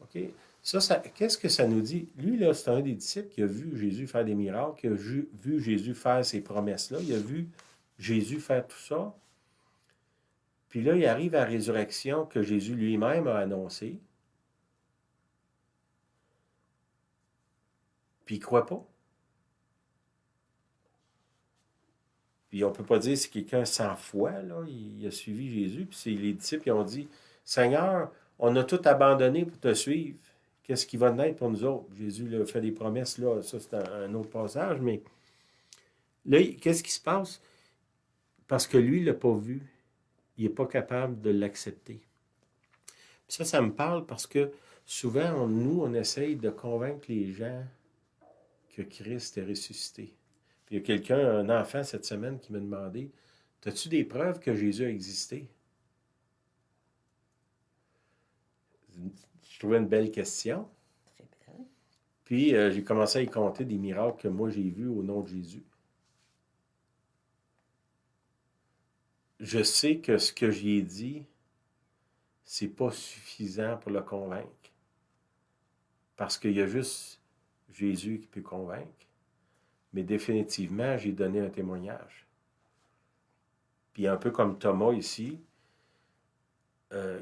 Speaker 1: OK? Ça, qu'est-ce que ça nous dit? Lui, là, c'est un des disciples qui a vu Jésus faire des miracles, qui a vu Jésus faire ces promesses-là. Il a vu Jésus faire tout ça. Puis là, il arrive à la résurrection que Jésus lui-même a annoncée. Puis il ne croit pas. Puis on ne peut pas dire si quelqu'un sans foi, là, il a suivi Jésus. Puis les disciples ils ont dit, Seigneur, on a tout abandonné pour te suivre. Qu'est-ce qui va naître pour nous autres? Jésus là, fait des promesses, là, ça c'est un autre passage, mais là, qu'est-ce qui se passe? Parce que lui, il ne l'a pas vu. Il n'est pas capable de l'accepter. Ça me parle parce que souvent, on essaye de convaincre les gens que Christ est ressuscité. Puis il y a quelqu'un, un enfant cette semaine, qui m'a demandé, as-tu des preuves que Jésus a existé? Je trouvais une belle question. Puis j'ai commencé à y compter des miracles que moi j'ai vus au nom de Jésus. Je sais que ce que j'y ai dit, c'est pas suffisant pour le convaincre. Parce qu'il y a juste Jésus qui peut convaincre. Mais définitivement, j'ai donné un témoignage. Puis un peu comme Thomas ici,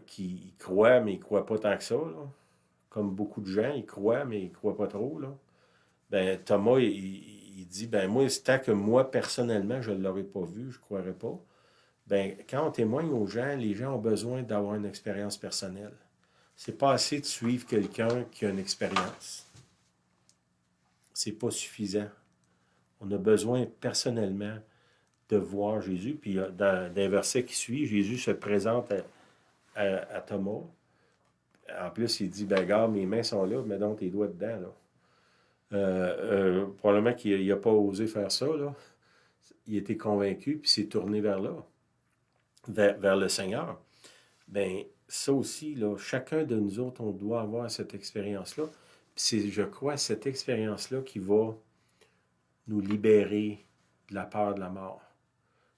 Speaker 1: qui croit, mais il ne croit pas tant que ça. Là. Comme beaucoup de gens, ils croient, mais ils ne croient pas trop. Là. Ben, Thomas, il dit, ben moi, c'est tant que moi, personnellement, je ne l'aurais pas vu, je ne croirais pas. Ben, quand on témoigne aux gens, les gens ont besoin d'avoir une expérience personnelle. C'est pas assez de suivre quelqu'un qui a une expérience. C'est pas suffisant. On a besoin personnellement de voir Jésus. Puis dans un verset qui suit, Jésus se présente à Thomas. En plus, il dit, ben regarde, mes mains sont là, mets donc tes doigts dedans. Là. Probablement qu'il n'a pas osé faire ça. Là. Il était convaincu, puis s'est tourné vers là, vers le Seigneur. Bien, ça aussi, là, chacun de nous autres, on doit avoir cette expérience-là. Puis c'est, je crois, cette expérience-là qui va nous libérer de la peur de la mort.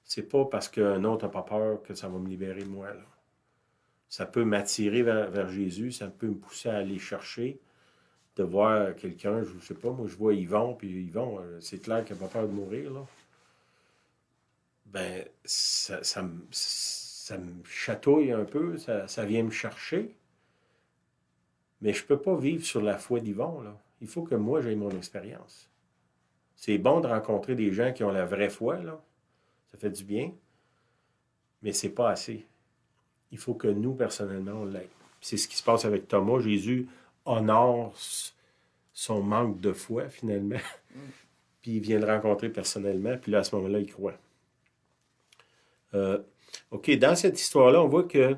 Speaker 1: C'est pas parce qu'un autre n'a pas peur que ça va me libérer moi. Là. Ça peut m'attirer vers Jésus, ça peut me pousser à aller chercher, de voir quelqu'un, je ne sais pas, moi je vois Yvon, puis Yvon, c'est clair qu'il n'a pas peur de mourir. Là. Ben, ça me chatouille un peu, ça vient me chercher. Mais je ne peux pas vivre sur la foi d'Yvon. Là. Il faut que moi, j'aie mon expérience. C'est bon de rencontrer des gens qui ont la vraie foi, là. Ça fait du bien, mais c'est pas assez. Il faut que nous, personnellement, on l'aille. C'est ce qui se passe avec Thomas. Jésus honore son manque de foi, finalement. Puis il vient le rencontrer personnellement, puis là, à ce moment-là, il croit. OK, dans cette histoire-là, on voit que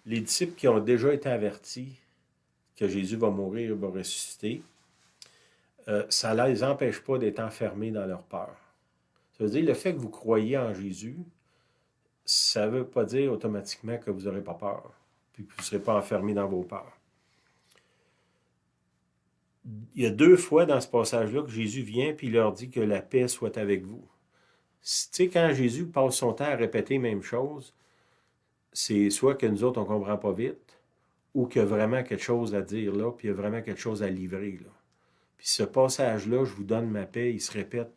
Speaker 1: les disciples qui ont déjà été avertis que Jésus va mourir, va ressusciter, ça ne les empêche pas d'être enfermés dans leur peur. Ça veut dire, le fait que vous croyez en Jésus, ça ne veut pas dire automatiquement que vous n'aurez pas peur, puis que vous ne serez pas enfermés dans vos peurs. Il y a 2 fois dans ce passage-là que Jésus vient puis il leur dit que la paix soit avec vous. Tu sais, quand Jésus passe son temps à répéter la même chose, c'est soit que nous autres, on ne comprend pas vite, ou qu'il y a vraiment quelque chose à dire là, puis il y a vraiment quelque chose à livrer là. Puis ce passage-là, je vous donne ma paix, il se répète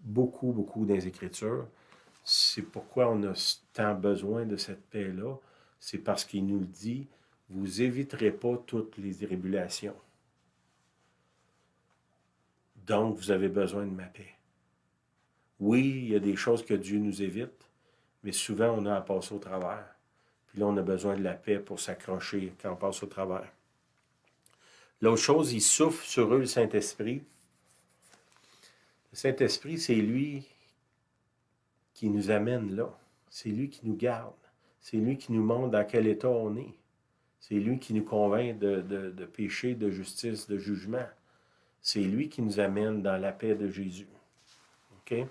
Speaker 1: beaucoup, beaucoup dans les Écritures. C'est pourquoi on a tant besoin de cette paix-là. C'est parce qu'il nous le dit, vous éviterez pas toutes les irrégulations. Donc, vous avez besoin de ma paix. Oui, il y a des choses que Dieu nous évite, mais souvent, on a à passer au travers. Puis là, on a besoin de la paix pour s'accrocher quand on passe au travers. L'autre chose, il souffle sur eux le Saint-Esprit. Le Saint-Esprit, c'est lui qui nous amène là. C'est lui qui nous garde. C'est lui qui nous montre dans quel état on est. C'est lui qui nous convainc de péché, de justice, de jugement. C'est lui qui nous amène dans la paix de Jésus. OK?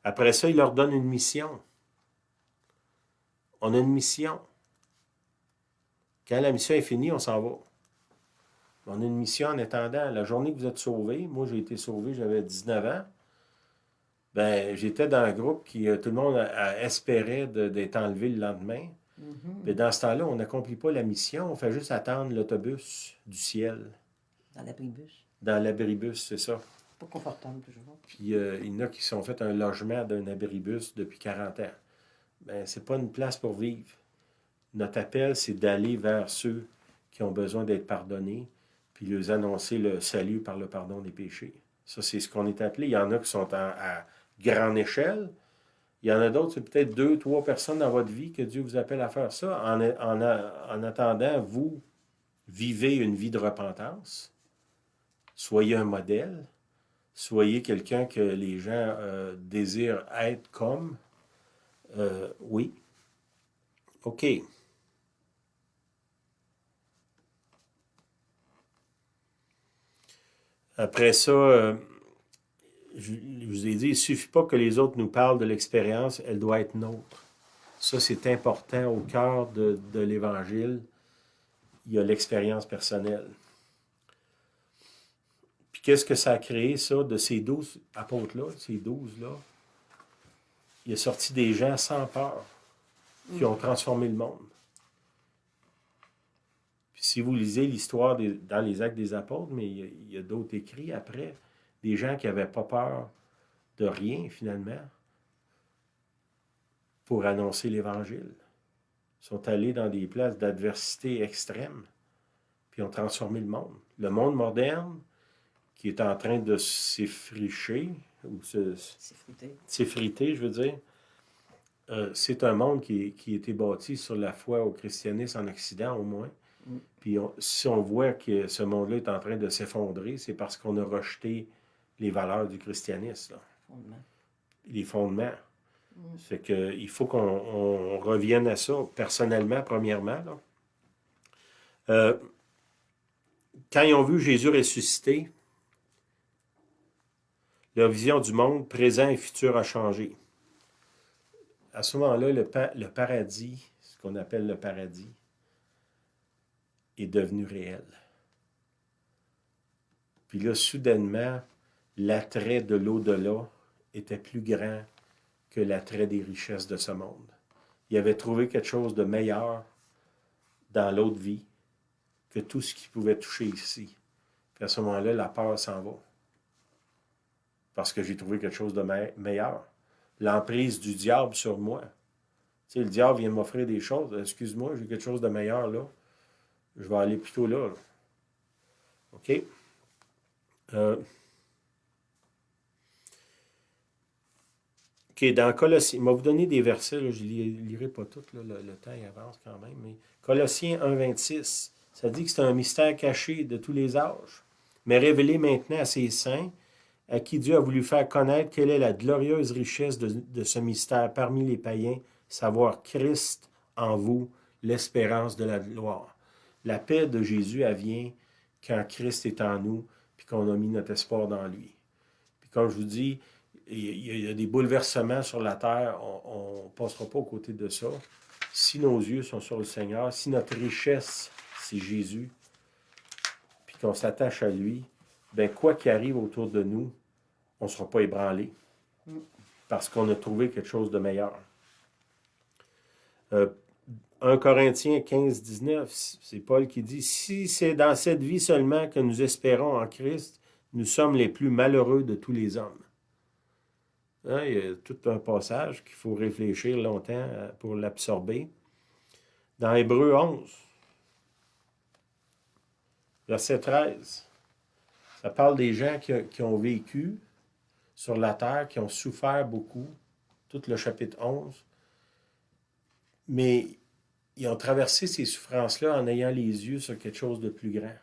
Speaker 1: Après ça, il leur donne une mission. On a une mission. Quand la mission est finie, on s'en va. On a une mission en attendant. La journée que vous êtes sauvés, moi j'ai été sauvé, j'avais 19 ans, ben j'étais dans un groupe qui, tout le monde espérait d'être enlevé le lendemain. Mais dans ce temps-là, on n'accomplit pas la mission, on fait juste attendre l'autobus du ciel.
Speaker 2: Dans l'abribus.
Speaker 1: Dans l'abribus, c'est ça.
Speaker 2: Pas confortable, toujours.
Speaker 1: Puis il y en a qui sont fait un logement d'un abribus depuis 40 ans. Ben, c'est pas une place pour vivre. Notre appel, c'est d'aller vers ceux qui ont besoin d'être pardonnés, puis leur annoncer le salut par le pardon des péchés. Ça, c'est ce qu'on est appelé. Il y en a qui sont à grande échelle. Il y en a d'autres, c'est peut-être 2, 3 personnes dans votre vie que Dieu vous appelle à faire ça. En attendant, vous vivez une vie de repentance. Soyez un modèle. Soyez quelqu'un que les gens désirent être comme. Oui. OK. Après ça, je vous ai dit, il ne suffit pas que les autres nous parlent de l'expérience, elle doit être nôtre. Ça, c'est important au cœur de l'Évangile. Il y a l'expérience personnelle. Puis qu'est-ce que ça a créé, ça, de ces 12 apôtres-là, ces 12-là? Il a sorti des gens sans peur qui ont transformé le monde. Puis si vous lisez l'histoire dans les Actes des Apôtres, mais il y a d'autres écrits après, des gens qui n'avaient pas peur de rien, finalement, pour annoncer l'Évangile. Ils sont allés dans des places d'adversité extrême, puis ont transformé le monde. Le monde moderne, qui est en train de s'effricher, ou s'effriter, je veux dire, c'est un monde qui a été bâti sur la foi au christianisme en Occident, au moins. Puis si on voit que ce monde-là est en train de s'effondrer, c'est parce qu'on a rejeté les valeurs du christianisme. Là. Les fondements. Fait que il faut qu'on revienne à ça, personnellement, premièrement. Là. Quand ils ont vu Jésus ressuscité, leur vision du monde présent et futur a changé. À ce moment-là, le paradis, ce qu'on appelle le paradis, est devenu réel. Puis là, soudainement, l'attrait de l'au-delà était plus grand que l'attrait des richesses de ce monde. Il avait trouvé quelque chose de meilleur dans l'autre vie que tout ce qu'il pouvait toucher ici. Puis à ce moment-là, la peur s'en va. Parce que j'ai trouvé quelque chose de meilleur. L'emprise du diable sur moi. Tu sais, le diable vient m'offrir des choses. Excuse-moi, j'ai quelque chose de meilleur là. Je vais aller plutôt là. OK? OK, dans Colossiens, il m'a vous donné des versets, là, je ne lirai pas tout, là, le temps il avance quand même, mais Colossiens 1,26, ça dit que c'est un mystère caché de tous les âges, mais révélé maintenant à ses saints, à qui Dieu a voulu faire connaître quelle est la glorieuse richesse de ce mystère parmi les païens, savoir Christ en vous, l'espérance de la gloire. La paix de Jésus, elle vient quand Christ est en nous, puis qu'on a mis notre espoir dans lui. Puis comme je vous dis, il y a des bouleversements sur la terre, on ne passera pas aux côtés de ça. Si nos yeux sont sur le Seigneur, si notre richesse, c'est Jésus, puis qu'on s'attache à lui, bien quoi qu'il arrive autour de nous, on ne sera pas ébranlé, parce qu'on a trouvé quelque chose de meilleur. 1 Corinthiens 15, 19, c'est Paul qui dit, « Si c'est dans cette vie seulement que nous espérons en Christ, nous sommes les plus malheureux de tous les hommes. » Hein, il y a tout un passage qu'il faut réfléchir longtemps pour l'absorber. Dans Hébreux 11, verset 13, ça parle des gens qui ont vécu sur la terre, qui ont souffert beaucoup, tout le chapitre 11, mais ils ont traversé ces souffrances-là en ayant les yeux sur quelque chose de plus grand.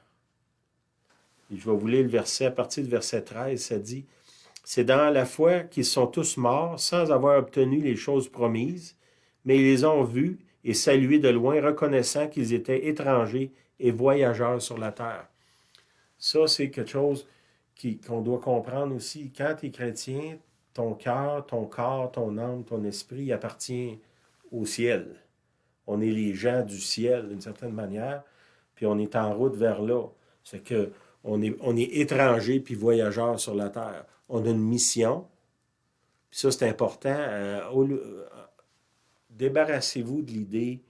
Speaker 1: Et je vais vous lire le verset, à partir du verset 13, ça dit, « C'est dans la foi qu'ils sont tous morts sans avoir obtenu les choses promises, mais ils les ont vus et salués de loin, reconnaissant qu'ils étaient étrangers et voyageurs sur la terre. » Ça, c'est quelque chose qu'on doit comprendre aussi. Quand tu es chrétien, ton cœur, ton corps, ton âme, ton esprit appartient au ciel. On est les gens du ciel, d'une certaine manière, puis on est en route vers là. C'est que on est étrangers puis voyageurs sur la terre. On a une mission, puis ça, c'est important. Débarrassez-vous de l'idée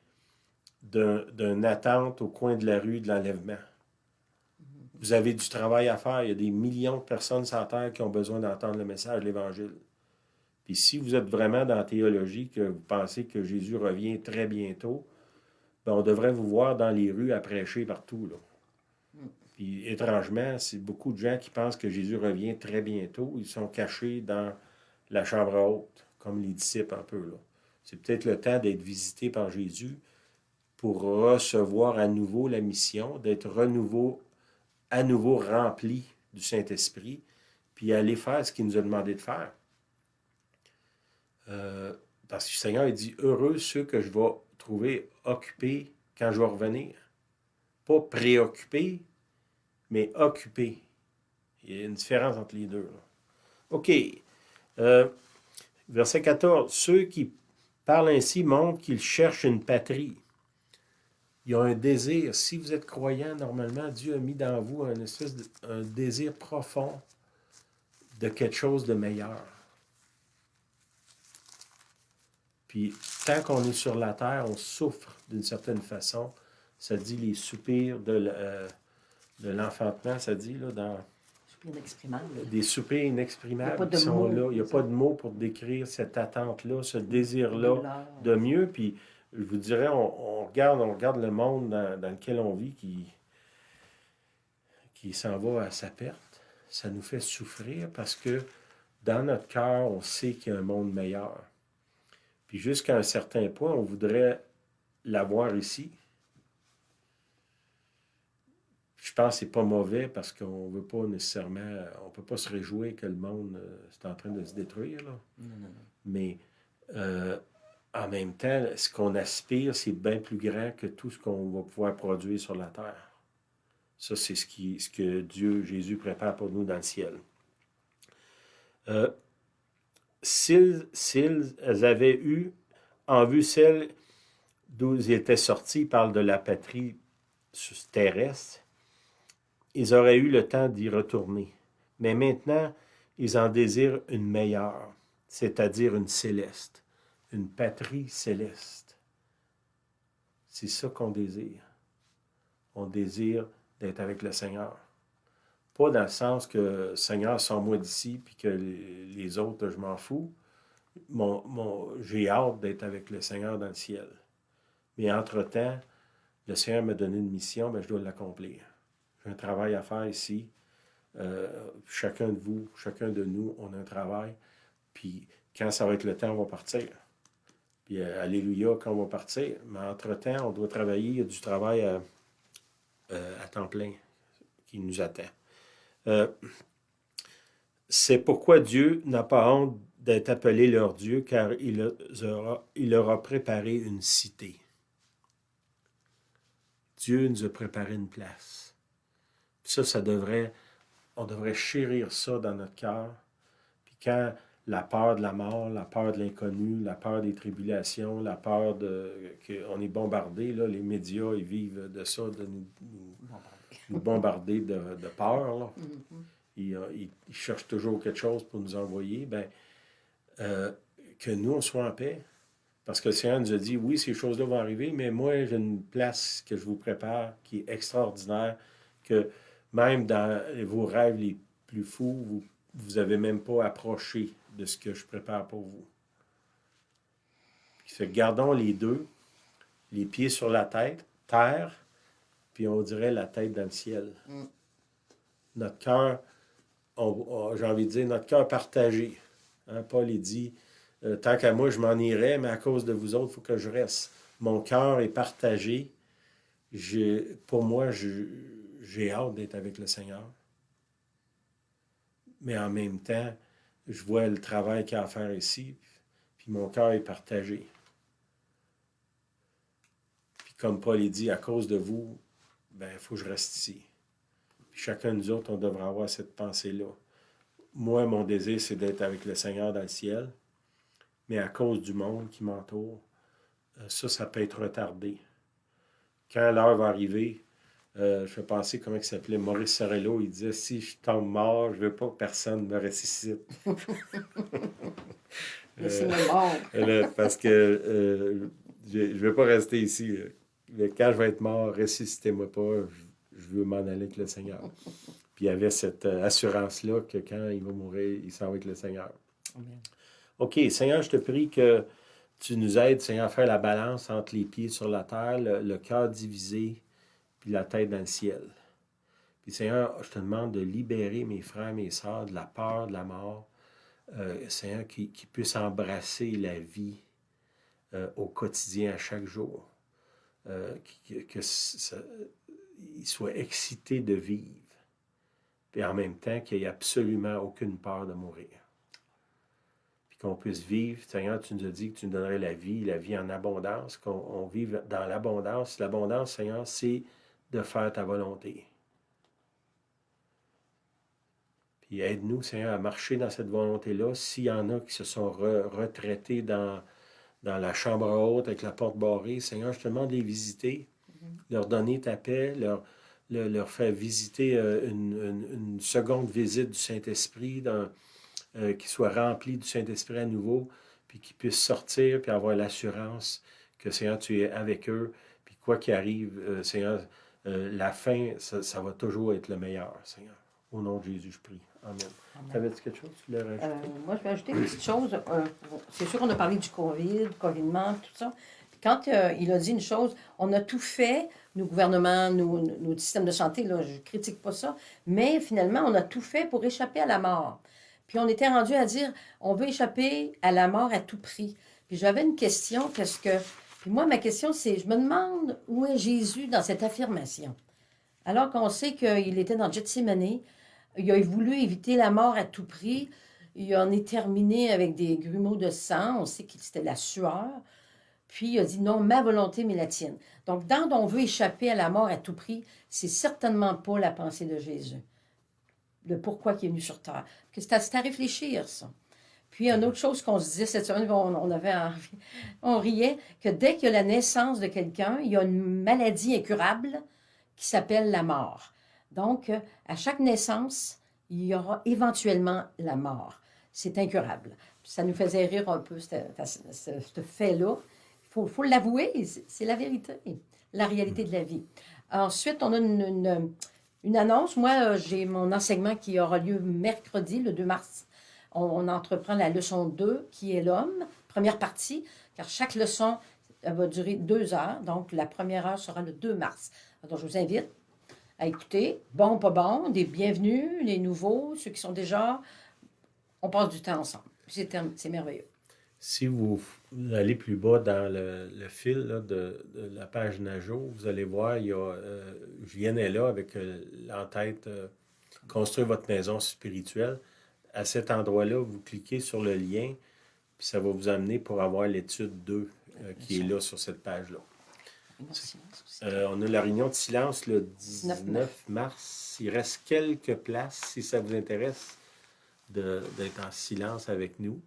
Speaker 1: d'une attente au coin de la rue de l'enlèvement. Vous avez du travail à faire. Il y a des millions de personnes sur la terre qui ont besoin d'entendre le message de l'Évangile. Puis si vous êtes vraiment dans la théologie, que vous pensez que Jésus revient très bientôt, bien, on devrait vous voir dans les rues à prêcher partout, là. Puis étrangement, c'est beaucoup de gens qui pensent que Jésus revient très bientôt. Ils sont cachés dans la chambre haute, comme les disciples un peu, là. C'est peut-être le temps d'être visité par Jésus pour recevoir à nouveau la mission, d'être à nouveau rempli du Saint-Esprit, puis aller faire ce qu'il nous a demandé de faire. Parce que le Seigneur il dit, « Heureux ceux que je vais trouver occupés quand je vais revenir. » Pas préoccupés, mais occupés. Il y a une différence entre les deux, là. OK. Verset 14. « Ceux qui parlent ainsi montrent qu'ils cherchent une patrie. » Il y a un désir. Si vous êtes croyant, normalement, Dieu a mis dans vous un désir profond de quelque chose de meilleur. Puis, tant qu'on est sur la terre, on souffre d'une certaine façon. Ça dit les soupirs de l'enfantement, ça dit, là, dans...
Speaker 2: Soupirs inexprimables.
Speaker 1: Des soupirs inexprimables
Speaker 2: qui sont
Speaker 1: là. Il n'y a pas de mots pour décrire cette attente-là, ce désir-là de mieux. Puis, je vous dirais, on regarde le monde dans lequel on vit qui s'en va à sa perte. Ça nous fait souffrir parce que dans notre cœur, on sait qu'il y a un monde meilleur. Puis jusqu'à un certain point, on voudrait l'avoir ici. Je pense que c'est pas mauvais parce qu'on veut pas nécessairement... On peut pas se réjouir que le monde est en train de se détruire, là.
Speaker 2: Non.
Speaker 1: Mais en même temps, ce qu'on aspire, c'est bien plus grand que tout ce qu'on va pouvoir produire sur la terre. Ça, c'est ce que Dieu, Jésus prépare pour nous dans le ciel. S'ils avaient eu en vue celle d'où ils étaient sortis, ils parlent de la patrie terrestre, ils auraient eu le temps d'y retourner. Mais maintenant, ils en désirent une meilleure, c'est-à-dire une céleste, une patrie céleste. C'est ça qu'on désire. On désire d'être avec le Seigneur. Pas dans le sens que Seigneur, sors-moi d'ici, puis que les autres, je m'en fous. J'ai hâte d'être avec le Seigneur dans le ciel. Mais entre-temps, le Seigneur m'a donné une mission, bien, je dois l'accomplir. J'ai un travail à faire ici. Chacun de vous, chacun de nous, on a un travail. Puis quand ça va être le temps, on va partir. Puis alléluia, quand on va partir. Mais entre-temps, on doit travailler. Il y a du travail à temps plein qui nous attend. C'est pourquoi Dieu n'a pas honte d'être appelé leur Dieu, car il leur a préparé une cité. Dieu nous a préparé une place. Ça on devrait chérir ça dans notre cœur. Puis quand la peur de la mort, la peur de l'inconnu, la peur des tribulations, la peur qu'on est bombardé, là, les médias, ils vivent de ça, de nous bombarder de peur, là. Ils cherchent toujours quelque chose pour nous envoyer. Que nous, on soit en paix. Parce que le Seigneur nous a dit, oui, ces choses-là vont arriver, mais moi, j'ai une place que je vous prépare qui est extraordinaire, que même dans vos rêves les plus fous, vous n'avez même pas approché de ce que je prépare pour vous. Puis fait, gardons les deux, les pieds sur la tête, terre, puis on dirait la tête dans le ciel. Notre cœur, j'ai envie de dire, notre cœur partagé. Hein, Paul, il dit, tant qu'à moi, je m'en irais, mais à cause de vous autres, il faut que je reste. Mon cœur est partagé. Pour moi, j'ai hâte d'être avec le Seigneur. Mais en même temps, je vois le travail qu'il y a à faire ici, puis mon cœur est partagé. Puis comme Paul il dit, à cause de vous, ben il faut que je reste ici. Puis chacun de nous autres, on devrait avoir cette pensée-là. Moi, mon désir, c'est d'être avec le Seigneur dans le ciel, mais à cause du monde qui m'entoure, ça peut être retardé. Quand l'heure va arriver, je vais penser, comment il s'appelait, Maurice Sorello, il disait, si je tombe mort, je ne veux pas que personne me ressuscite.
Speaker 2: Laissez-moi mort.
Speaker 1: Parce que je ne veux pas rester ici. Mais quand je vais être mort, ressuscitez-moi pas, je veux m'en aller avec le Seigneur. Puis il y avait cette assurance-là que quand il va mourir, il s'en va avec le Seigneur.
Speaker 2: Amen.
Speaker 1: OK, Seigneur, je te prie que tu nous aides, Seigneur, à faire la balance entre les pieds sur la terre, le cœur divisé, puis la tête dans le ciel. Puis Seigneur, je te demande de libérer mes frères, mes sœurs de la peur, de la mort. Seigneur, qui puissent embrasser la vie au quotidien, à chaque jour. Qu'ils soient excités de vivre. Puis en même temps, qu'il n'y ait absolument aucune peur de mourir. Puis qu'on puisse vivre. Seigneur, tu nous as dit que tu nous donnerais la vie en abondance, qu'on vive dans l'abondance. L'abondance, Seigneur, c'est de faire ta volonté. Puis aide-nous, Seigneur, à marcher dans cette volonté-là. S'il y en a qui se sont retraités dans la chambre haute avec la porte barrée, Seigneur, je te demande de les visiter, leur donner ta paix, leur faire visiter une seconde visite du Saint-Esprit, qu'ils soient remplis du Saint-Esprit à nouveau, puis qu'ils puissent sortir, puis avoir l'assurance que, Seigneur, tu es avec eux, puis quoi qu'il arrive, Seigneur, la fin, ça va toujours être le meilleur, Seigneur. Au nom de Jésus, je prie. Amen. T'avais-tu quelque chose? Tu voulais rajouter?
Speaker 2: Moi, je vais ajouter une petite chose. C'est sûr qu'on a parlé du COVID, confinement, tout ça. Puis quand il a dit une chose, on a tout fait, nos gouvernements, nos systèmes de santé, là, je ne critique pas ça, mais finalement, on a tout fait pour échapper à la mort. Puis on était rendu à dire, on veut échapper à la mort à tout prix. Puis j'avais une question, Puis moi, ma question, c'est, je me demande où est Jésus dans cette affirmation. Alors qu'on sait qu'il était dans Gethsémani, il a voulu éviter la mort à tout prix. Il en est terminé avec des grumeaux de sang. On sait que c'était la sueur. Puis il a dit non, ma volonté, mais la tienne. Donc, dans on veut échapper à la mort à tout prix, c'est certainement pas la pensée de Jésus. Le pourquoi il est venu sur terre. Que c'est à réfléchir, ça. Puis, une autre chose qu'on se disait cette semaine, on riait, que dès qu'il y a la naissance de quelqu'un, il y a une maladie incurable qui s'appelle la mort. Donc, à chaque naissance, il y aura éventuellement la mort. C'est incurable. Ça nous faisait rire un peu, ce fait-là. Il faut l'avouer, c'est la vérité, la réalité de la vie. Ensuite, on a une annonce. Moi, j'ai mon enseignement qui aura lieu mercredi, le 2 mars. On entreprend la leçon 2, qui est l'homme, première partie, car chaque leçon va durer 2 heures. Donc, la première heure sera le 2 mars. Donc, je vous invite à écouter. Bon, pas bon, des bienvenus, les nouveaux, ceux qui sont déjà. On passe du temps ensemble. C'est merveilleux.
Speaker 1: Si vous allez plus bas dans le fil là, de la page Najo, vous allez voir, il y a Julienne est là avec l'entête Construire votre maison spirituelle. À cet endroit-là, vous cliquez sur le lien, puis ça va vous amener pour avoir l'étude 2 qui est là sur cette page-là. On a la réunion de silence le 19 mars. Il reste quelques places si ça vous intéresse d'être en silence avec nous.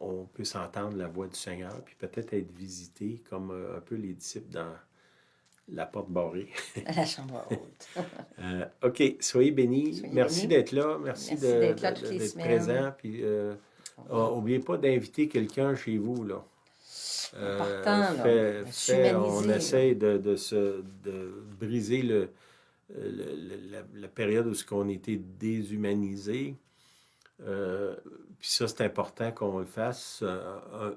Speaker 1: On puisse entendre la voix du Seigneur, puis peut-être être visité comme un peu les disciples dans la porte barrée.
Speaker 2: La chambre haute.
Speaker 1: OK, soyez bénis. Merci d'être là. Merci
Speaker 2: d'être là toutes les
Speaker 1: d'être
Speaker 2: semaines.
Speaker 1: présent. Puis N'oubliez pas d'inviter quelqu'un chez vous, là.
Speaker 2: Important, là,
Speaker 1: On
Speaker 2: s'humaniser,
Speaker 1: essaie de briser la période où on était déshumanisé. Puis ça, c'est important qu'on le fasse.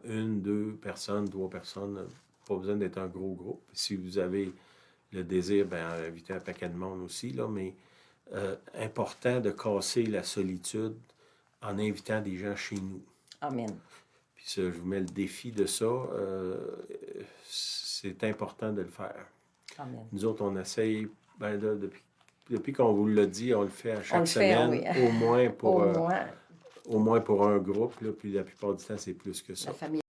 Speaker 1: Une, deux personnes, trois personnes, pas besoin d'être un gros groupe. Si vous avez le désir, ben invitez un paquet de monde aussi, là, mais important de casser la solitude en invitant des gens chez nous.
Speaker 2: Amen.
Speaker 1: Puis ça, je vous mets le défi de ça. C'est important de le faire.
Speaker 2: Amen.
Speaker 1: Nous autres, on essaye, ben là, depuis qu'on vous l'a dit, on le fait à
Speaker 2: On
Speaker 1: chaque
Speaker 2: le fait,
Speaker 1: semaine,
Speaker 2: oui.
Speaker 1: au moins pour,
Speaker 2: Au moins,
Speaker 1: au moins pour un groupe, là, puis la plupart du temps, c'est plus que ça.
Speaker 2: la famille.